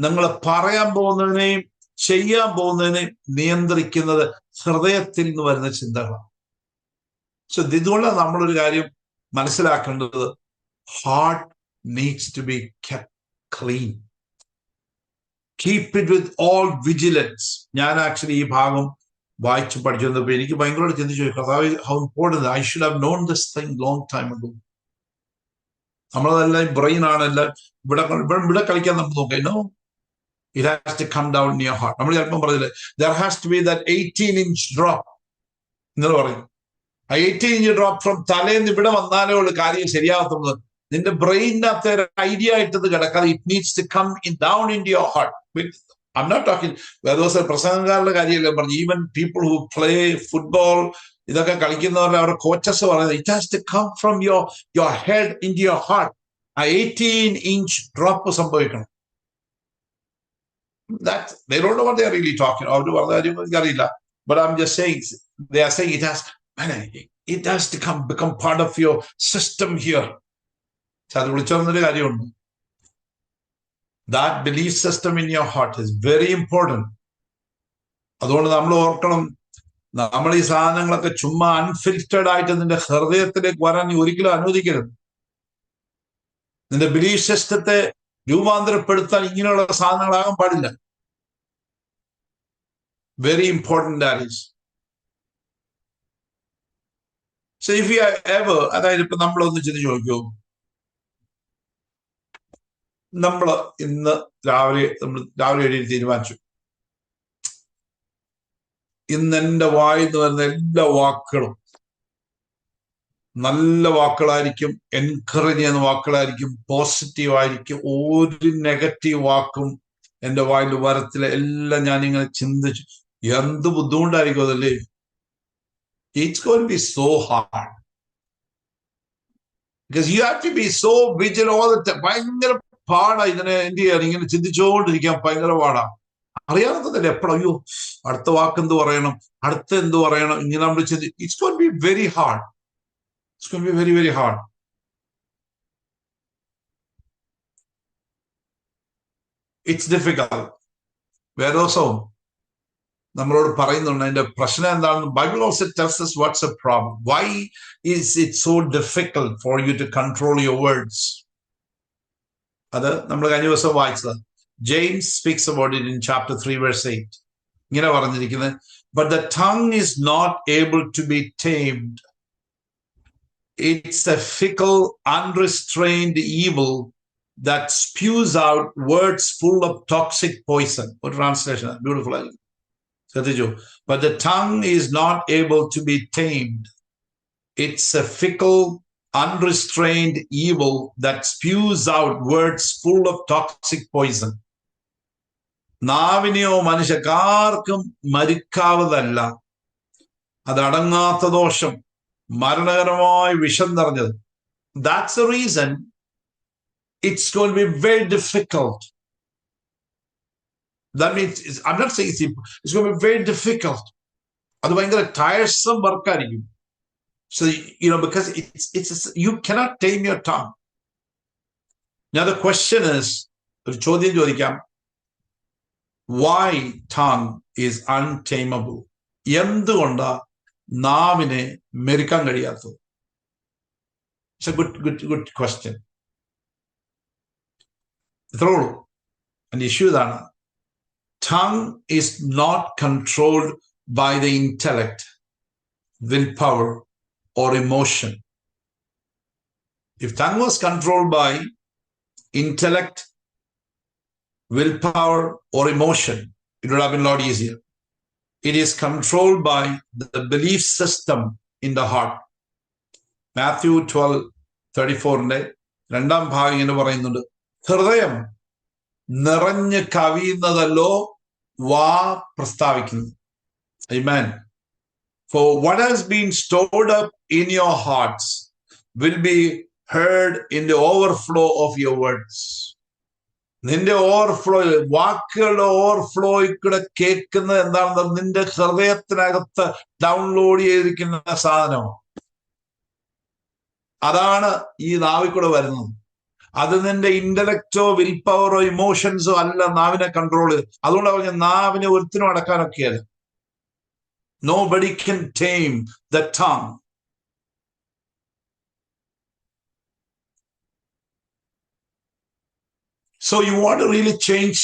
നിങ്ങൾ പറയാൻ പോകുന്നതിനെയും ചെയ്യാൻ പോകുന്നതിനെയും നിയന്ത്രിക്കുന്നത് ഹൃദയത്തിൽ നിന്ന് വരുന്ന ചിന്തകളാണ്. സോ ഇതുകൊണ്ട് നമ്മളൊരു കാര്യം മനസ്സിലാക്കേണ്ടത്, heart needs to be kept clean. Keep it with all vigilance. ഞാൻ ആക്ച്വലി ഈ ഭാഗം വായിച്ചു പഠിച്ചു വന്നപ്പോൾ എനിക്ക് ഭയങ്കരമായിട്ട് ചിന്തിച്ചു, കർത്താവേ, how important, I should have known this thing long time ago. നമ്മളതെല്ലാം ബ്രെയിൻ ആണ്, എല്ലാം ഇവിടെ കളിക്കാൻ നമ്മൾ നോക്കാം. No, it has to come down in your heart. നമ്മൾ ചിലപ്പം പറഞ്ഞില്ലേ, there has to be that 18-inch drop എന്ന് പറയും. ആ 18-inch ഡ്രോപ്പ് ഫ്രം തലേന്ന് ഇവിടെ വന്നാലേ ഉള്ളൂ കാര്യം ശരിയാകത്തുള്ളത്. നിന്റെ ബ്രെയിനിനകത്ത് ഒരു ഐഡിയ ആയിട്ടത് കിടക്കാതെ it needs to come down into your heart. I'm not talking വേറെ ദിവസം പ്രസംഗക്കാരുടെ കാര്യമല്ലേ പറഞ്ഞു. Even people who play football, ഇതൊക്കെ കളിക്കുന്നവരുടെ അവരുടെ കോച്ചസ് പറയുന്നത്, it has to come from your head into your heart. ആ 18-inch ഡ്രോപ്പ് സംഭവിക്കണം. That they don't know what they are really talking about. But I'm just saying, they are saying it has to become part of your system here. That belief system in your heart is very important. അതുകൊണ്ട് നമ്മൾ ഓർക്കണം, നമ്മൾ ഈ സാധനങ്ങളൊക്കെ ചുമ്മാ unfiltered ആയിട്ട് നിന്റെ ഹൃദയത്തിലേക്ക് വരാൻ നീ ഒരിക്കലും അനുവദിക്കരുത്. നിന്റെ ബിലീഫ് സിസ്റ്റത്തെ രൂപാന്തരപ്പെടുത്താൻ ഇങ്ങനെയുള്ള സാധനങ്ങളാകാൻ പാടില്ല. Very important that is. So if you ever, അതായത് ഇപ്പൊ നമ്മളൊന്ന് ചിന്തിച്ച് നോക്കൂ, നമ്മൾ ഇന്ന് രാവിലെ എഴുതി തീരുമാനിച്ചു, ഇന്ന് എന്റെ വായിന്ന് വരുന്ന എല്ലാ വാക്കുകളും നല്ല വാക്കുകളായിരിക്കും, എൻകറേജ് ചെയ്യുന്ന വാക്കുകളായിരിക്കും, പോസിറ്റീവ് ആയിരിക്കും. ഒരു നെഗറ്റീവ് വാക്കും എന്റെ വായിൽ വരത്തില്ല. എല്ലാം ഞാനിങ്ങനെ ചിന്തിച്ചു. എന്ത് ബുദ്ധിമുട്ടായിരിക്കും അതല്ലേ. It's going to be so hard because you have to be so vigilant all the time. ഭയങ്കര പാടാ ഇതിനെ എന്ത് ചെയ്യാൻ, ഇങ്ങനെ ചിന്തിച്ചുകൊണ്ടിരിക്കാൻ ഭയങ്കര പാടാ. അറിയാവുന്നതല്ലേ എപ്പോഴും, അയ്യോ അടുത്ത വാക്ക് എന്ത് പറയണം, അടുത്ത എന്ത് പറയണം, ഇങ്ങനെ നമ്മൾ ചിന്തി. It's going to be very hard. It's going to be very, very hard. It's difficult. വേറെ ദിവസവും നമ്മളോട് പറയുന്നുണ്ട് അതിന്റെ പ്രശ്നം എന്താണെന്ന്. Bible also tells us what's the problem. Why is it so difficult for you to control your words? അത് നമ്മൾ കഴിഞ്ഞ ദിവസം വായിച്ചത്. James speaks about it in chapter 3 verse 8. ഇങ്ങനെ പറഞ്ഞിരിക്കുന്നത്, but the tongue is not able to be tamed. It's a fickle, unrestrained evil that spews out words full of toxic poison. What translation? Beautiful. But the tongue is not able to be tamed. It's a fickle, unrestrained evil that spews out words full of toxic poison. നാവിനെയോ മനുഷ്യക്കാർക്കും മരിക്കാവതല്ല, അതടങ്ങാത്ത ദോഷം, മരണകരമായ വിഷം നിറഞ്ഞത്. That's the reason it's going to be very difficult. That means I'm not saying it's going to be very difficult. അത് ഭയങ്കര tiresome work ആയിരിക്കും. So because it's you cannot tame your tongue. Now the question is, ഒരു ചോദ്യം ചോദിക്കാം, why tongue is untamable? എന്തുകൊണ്ടാ നാവിനെ മെരുക്കാൻ കഴിയാത്തത്? It's a good question. ഇത്രേ ഉള്ളൂ. And issue ഇതാണ്, tongue is not controlled by the intellect, willpower or emotion. If tongue was controlled by intellect, willpower or emotion, it would have been a lot easier. It is controlled by the belief system in the heart. Matthew 12:34 രണ്ടാം ഭാഗം ഇങ്ങനെ പറയുന്നുണ്ട്, ഹൃദയം നിറഞ്ഞ് കവിയുന്നതല്ലോ വാ പ്രസ്താവിക്കുന്നത്. Amen. For what has been stored up in your hearts will be heard in the overflow of your words. നിന്റെ overflow, വാക്കുകളുടെ ഓവർഫ്ലോയിൽ കൂടെ കേൾക്കുന്നത് എന്താണെന്ന് നിന്റെ ഹൃദയത്തിനകത്ത് ഡൗൺലോഡ് ചെയ്തിരിക്കുന്ന സാധനം, അതാണ് ഈ നാവിൽ കൂടെ വരുന്നത്. അത് നിന്റെ ഇന്റലക്റ്റോ വിൽ പവറോ ഇമോഷൻസോ അല്ല നാവിനെ കൺട്രോൾ ചെയ്ത്. അതുകൊണ്ട് പറഞ്ഞ നാവിനെ ഒരുത്തിനും അടക്കാനൊക്കെയല്ല. Nobody can tame the tongue. So you want to really change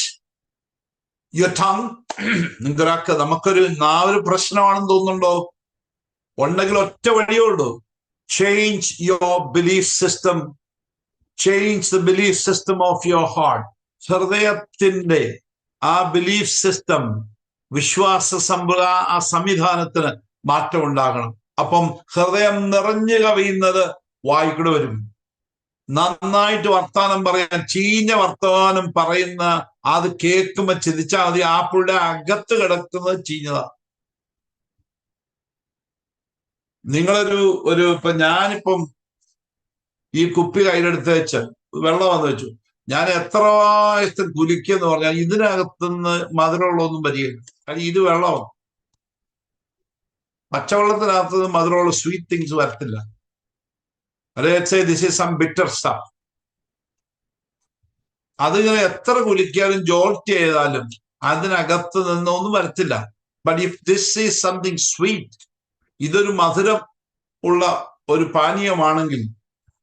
your tongue? നിങ്ങൾക്ക് നമുക്കൊരു നാവൊരു പ്രശ്നമാണെന്ന് തോന്നുന്നുണ്ടോ? ഉണ്ടെങ്കിൽ ഒറ്റ വഴിയേ ഉള്ളൂ. Change your belief system. Change the belief system of your heart. ഹൃദയത്തിന്റെ ആ ബിലീഫ് സിസ്റ്റം, വിശ്വാസ ആ സംവിധാനത്തിന് മാറ്റം ഉണ്ടാകണം. അപ്പം ഹൃദയം നിറഞ്ഞു കവിയുന്നത് വായിക്കൂടെ വരും. നന്നായിട്ട് വർത്താനം പറയാൻ, ചീഞ്ഞ വർത്തമാനം പറയുന്ന അത് കേൾക്കുമ്പോ ചിന്തിച്ചാൽ മതി, ആപ്പിളുടെ അകത്ത് കിടക്കുന്നത് ചീഞ്ഞതാ. നിങ്ങളൊരു ഇപ്പൊ ഞാനിപ്പം ഈ കുപ്പി കയ്യിലെടുത്ത് വെച്ച് വെള്ളം വന്ന് വെച്ചു, ഞാൻ എത്ര പ്രാവശ്യത്തിൽ കുലിക്കെന്ന് പറഞ്ഞാൽ ഇതിനകത്തുനിന്ന് മധുരമുള്ളതൊന്നും വരികയില്ല. കാര്യം ഇത് വെള്ളമാണ്. പച്ചവെള്ളത്തിനകത്തുനിന്ന് മധുരമുള്ള സ്വീറ്റ് തിങ്സ് വരത്തില്ല. This is some bitter stuff. അതിങ്ങനെ എത്ര കുലിക്കാലും ജോൾട്ട് ചെയ്താലും അതിനകത്ത് നിന്നൊന്നും വരത്തില്ല. But if this is something sweet, ഇതൊരു മധുരം ഉള്ള ഒരു പാനീയമാണെങ്കിൽ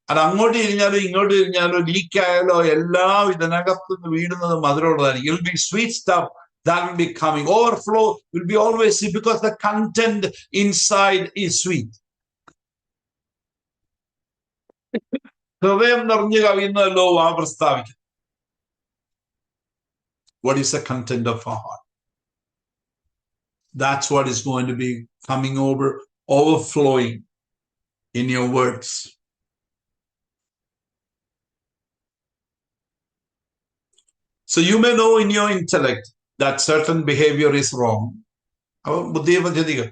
അത് അങ്ങോട്ട് തിരിഞ്ഞാലോ ഇങ്ങോട്ട് തിരിഞ്ഞാലോ ലീക്കായാലോ എല്ലാം ഇതിനകത്ത് നിന്ന് വീടുന്നത് മധുരമുള്ളതായിരിക്കും. It will be sweet stuff that will be coming. Overflow will be always sweet because the content inside is sweet. ഹൃദയം നിറഞ്ഞു കവിയുന്നല്ലോ ആ പ്രസ്താവിക്കും. What is the content of our heart? That's what is going to be coming over, overflowing in your words. So you may know in your intellect that certain behavior is wrong. അവ ബുദ്ധിയെ പദ്ധതികൾ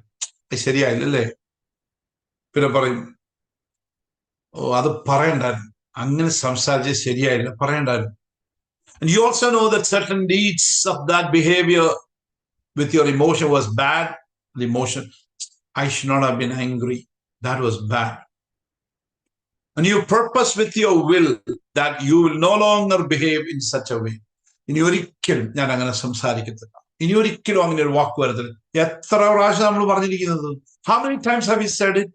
ശരിയായില്ലല്ലേ, പിന്നെ പറയും ഓ അത് പറയണ്ടായിരുന്നു, അങ്ങനെ സംസാരിച്ച് ശരിയായില്ല, പറയണ്ടായിരുന്നു. And you also know that certain deeds of that behavior with your emotion was bad. The emotion, I should not have been angry, that was bad. And you purpose with your will that you will no longer behave in such a way. ഇനി ഒരിക്കലും ഞാൻ അങ്ങനെ സംസാരിക്കത്തില്ല, ഇനി ഒരിക്കലും അങ്ങനെ ഒരു വാക്ക് വരത്തില്ല. എത്ര പ്രാവശ്യം നമ്മൾ പറഞ്ഞിരിക്കുന്നത്? How many times have you said it?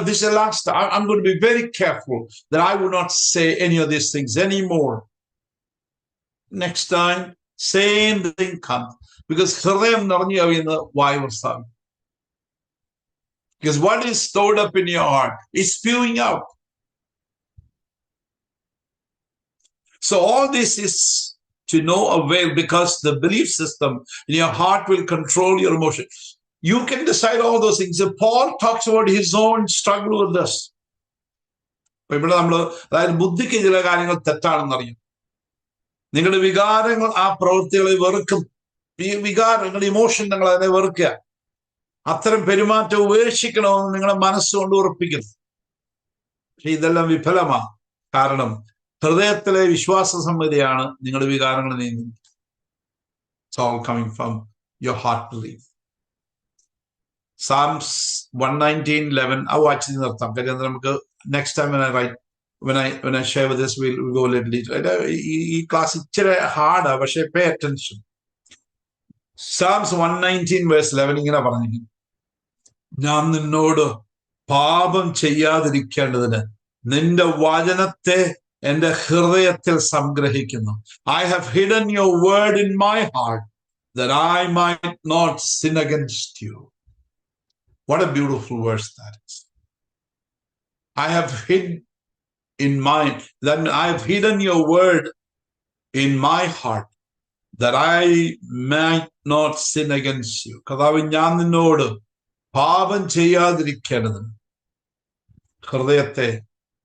This is the last time. I'm going to be very careful that I will not say any of these things anymore. Next time, same thing comes. Because ഹൃദയം നിറഞ്ഞു കവിയുന്ന വായു പ്രസ്താവിക്കും. Because what is stored up in your heart is spewing out. So all this is to no avail, because the belief system in your heart will control your emotions. You can decide all those things. So Paul talks about his own struggle with this. ഇവിടെ നമ്മള് അതായത് ബുദ്ധിക്ക് ചില കാര്യങ്ങൾ തെറ്റാണെന്നറിയും. നിങ്ങളുടെ വികാരങ്ങൾ ആ പ്രവൃത്തികളെ വെറുക്കും. വികാരങ്ങളുടെ ഇമോഷൻ നിങ്ങൾ അതിനെ വെറുക്കുക. അത്തരം പെരുമാറ്റം ഉപേക്ഷിക്കണമെന്ന് നിങ്ങളുടെ മനസ്സുകൊണ്ട് ഉറപ്പിക്കുന്നു. പക്ഷെ ഇതെല്ലാം വിഫലമാണ്. കാരണം ഹൃദയത്തിലെ വിശ്വാസ സംഹിതയാണ് നിങ്ങളുടെ വികാരങ്ങൾ നീങ്ങുന്നത്. It's all coming from your heart belief. Psalms 119:11. ആ വായിച്ച് നിർത്താം. കാര്യം നമുക്ക് next time when I share with this we'll go a little deeper. ഈ ക്ലാസ് ഇച്ചിരി ഹാർഡാ, പക്ഷെ pay attention. Psalms 119:11 ഇങ്ങനെ പറഞ്ഞിരിക്കുന്നു, ഞാൻ നിന്നോട് പാപം ചെയ്യാതിരിക്കേണ്ടതിന് നിന്റെ വചനത്തെ എന്റെ ഹൃദയത്തിൽ സംഗ്രഹിക്കുന്നു. I have hidden your word in my heart that I might not sin against you. What a beautiful verse that is. I have hidden your word in my heart that I might not sin against you. കർത്താവേ, ഞാൻ നിന്നോട് പാപം ചെയ്യാതിരിക്കേണ്ടതിന് ഹൃദയത്തെ,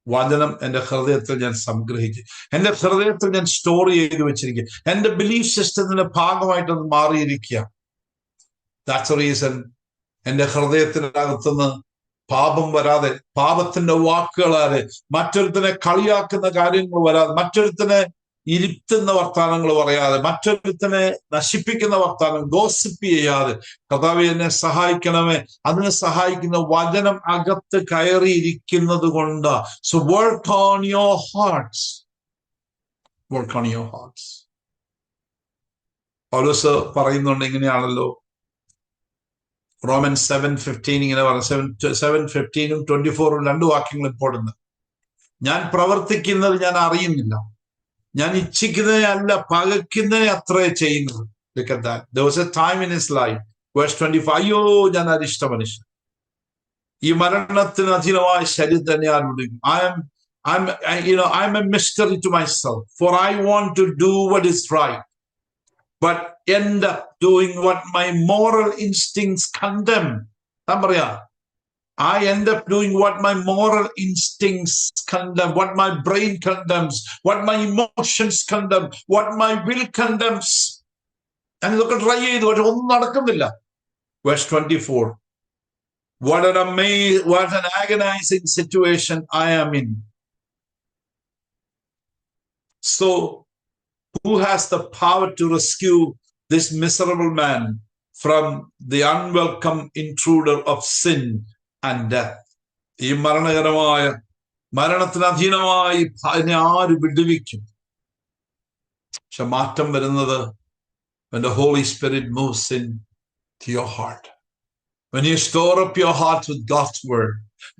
വചനം എന്റെ ഹൃദയത്തിൽ ഞാൻ സംഗ്രഹിക്കും. എന്റെ ഹൃദയത്തിൽ ഞാൻ സ്റ്റോർ ചെയ്ത് വെച്ചിരിക്കുക. എന്റെ ബിലീഫ് സിസ്റ്റത്തിന്റെ ഭാഗമായിട്ട് അത് മാറിയിരിക്കുക. ദാറ്റ്സ് എ റീസൺ എന്റെ ഹൃദയത്തിനകത്തുനിന്ന് പാപം വരാതെ, പാപത്തിന്റെ വാക്കുകളാതെ, മറ്റൊരുത്തനെ കളിയാക്കുന്ന കാര്യങ്ങൾ വരാതെ, മറ്റൊരുത്തനെ ഇരുത്തുന്ന വർത്താനങ്ങൾ പറയാതെ, മറ്റൊരുത്തനെ നശിപ്പിക്കുന്ന വർത്താനം ഗോസിപ്പ് ചെയ്യാതെ, കർത്താവേ എന്നെ സഹായിക്കണമേ. അതിനെ സഹായിക്കുന്ന വചനം അകത്ത് കയറിയിരിക്കുന്നത് കൊണ്ട്. So work on your hearts. work on your hearts. Paulos പറയുന്നുണ്ട് ഇങ്ങനെയാണല്ലോ, Romans 7:15 ഇങ്ങനെ പറഞ്ഞു. 7:15 24 രണ്ട് വാക്യങ്ങൾ ഇമ്പോർട്ടന്റ്. ഞാൻ പ്രവർത്തിക്കുന്നത് ഞാൻ അറിയുന്നില്ല, ഞാൻ ഇച്ഛിക്കുന്നതിനെ അല്ല പകയ്ക്കുന്നതിനെ അത്രേ ചെയ്യുന്നത്. Look at that. There was a time in his life, verse 25, അയ്യോ ഞാൻ അരിഷ്ട മനുഷ്യൻ, ഈ മരണത്തിന് അധീനമായ ശരീരം തന്നെ ആരും. I'm a mystery to myself, for I want to do what is right, but end up doing what my moral instincts condemn. I end up doing what my moral instincts condemn, what my brain condemns, what my emotions condemn, what my will condemns. And look at right, verse 24. What an agonizing situation I am in. So, who has the power to rescue this miserable man from the unwelcome intruder of sin and death? ഈ മരണകരമായ മരണത്തിന് അധീനമായി അതിനെ ആര് വിടുവിക്കും? പക്ഷെ മാറ്റം വരുന്നത് when the Holy Spirit moves into your heart. When you store up your heart with God's word,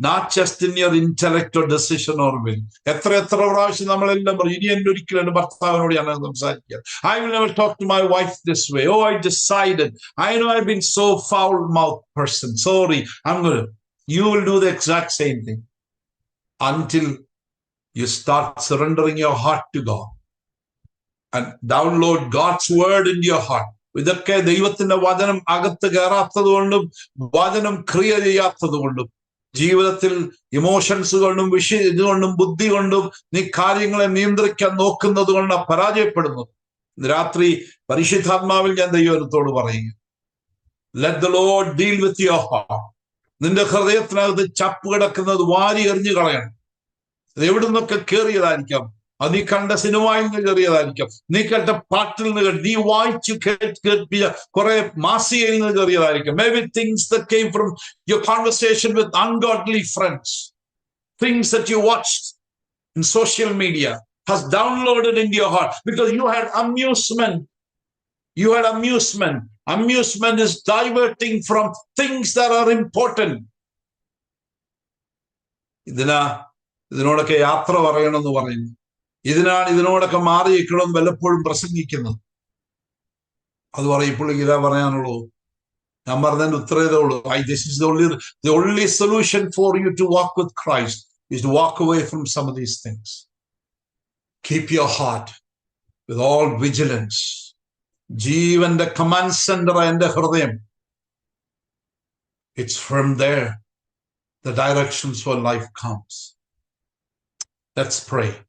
not just in your intellect or decision or will. എത്ര പ്രാവശ്യം നമ്മളെല്ലാം പറയും, ഇനി എന്നെ ഒരിക്കലും എന്റെ ഭർത്താവിനോട് ഞാൻ സംസാരിക്കുക. I will never talk to my wife this way. Oh, I decided. I know I've been so foul-mouthed person. Sorry, you will do the exact same thing until you start surrendering your heart to God and download God's word into your heart. ഇതൊക്കെ ദൈവത്തിന്റെ വചനം അകത്ത് കയറാത്തത് കൊണ്ടും വചനം ക്രിയ ചെയ്യാത്തത് കൊണ്ടും ജീവിതത്തിൽ ഇമോഷൻസ് കൊണ്ടും ഇതുകൊണ്ടും ബുദ്ധി കൊണ്ടും നീ കാര്യങ്ങളെ നിയന്ത്രിക്കാൻ നോക്കുന്നത് കൊണ്ടാണ് പരാജയപ്പെടുന്നത്. രാത്രി പരിശുദ്ധാത്മാവിൽ ഞാൻ ദൈവത്തോട് പറയുക, let the Lord deal with your heart. നിന്റെ ഹൃദയത്തിനകത്ത് ചപ്പ് കിടക്കുന്നത് വാരി എറിഞ്ഞു കളയണം. അത് എവിടെ നിന്നൊക്കെ കയറിയതായിരിക്കാം, അത് നീ കണ്ട സിനിമയിൽ നിന്ന് കയറിയതായിരിക്കാം, നീ കേട്ട പാട്ടിൽ നിന്ന്, നീ വായിച്ചു കേൾപ്പിയ കുറെ മാസികയിൽ നിന്ന് കയറിയതായിരിക്കും. Maybe things that came from your conversation with ungodly friends, things that you watched in social media has downloaded into your heart because you had amusement. Amusement is diverting from things that are important. ഇതിനോടൊക്കെ യാത്ര പറയണമെന്ന് പറയുന്നു. ഇതിനോടൊക്കെ മാറി നിൽക്കണമെന്ന് വല്ലപ്പോഴും പ്രസംഗിക്കുന്നത്. അത് പറയപ്പോൾ ഇതാ പറയാനുള്ളൂ. ഞാൻ പറഞ്ഞതിന്റെ ഉത്തരവേ ഉള്ളൂ. This is the only solution for you to walk with Christ is to walk away from some of these things. Keep your heart with all vigilance. ജീവന്റെ കമാൻഡ് സെന്റർ എന്റെ ഹൃദയം. It's from there the directions for life comes. Let's pray.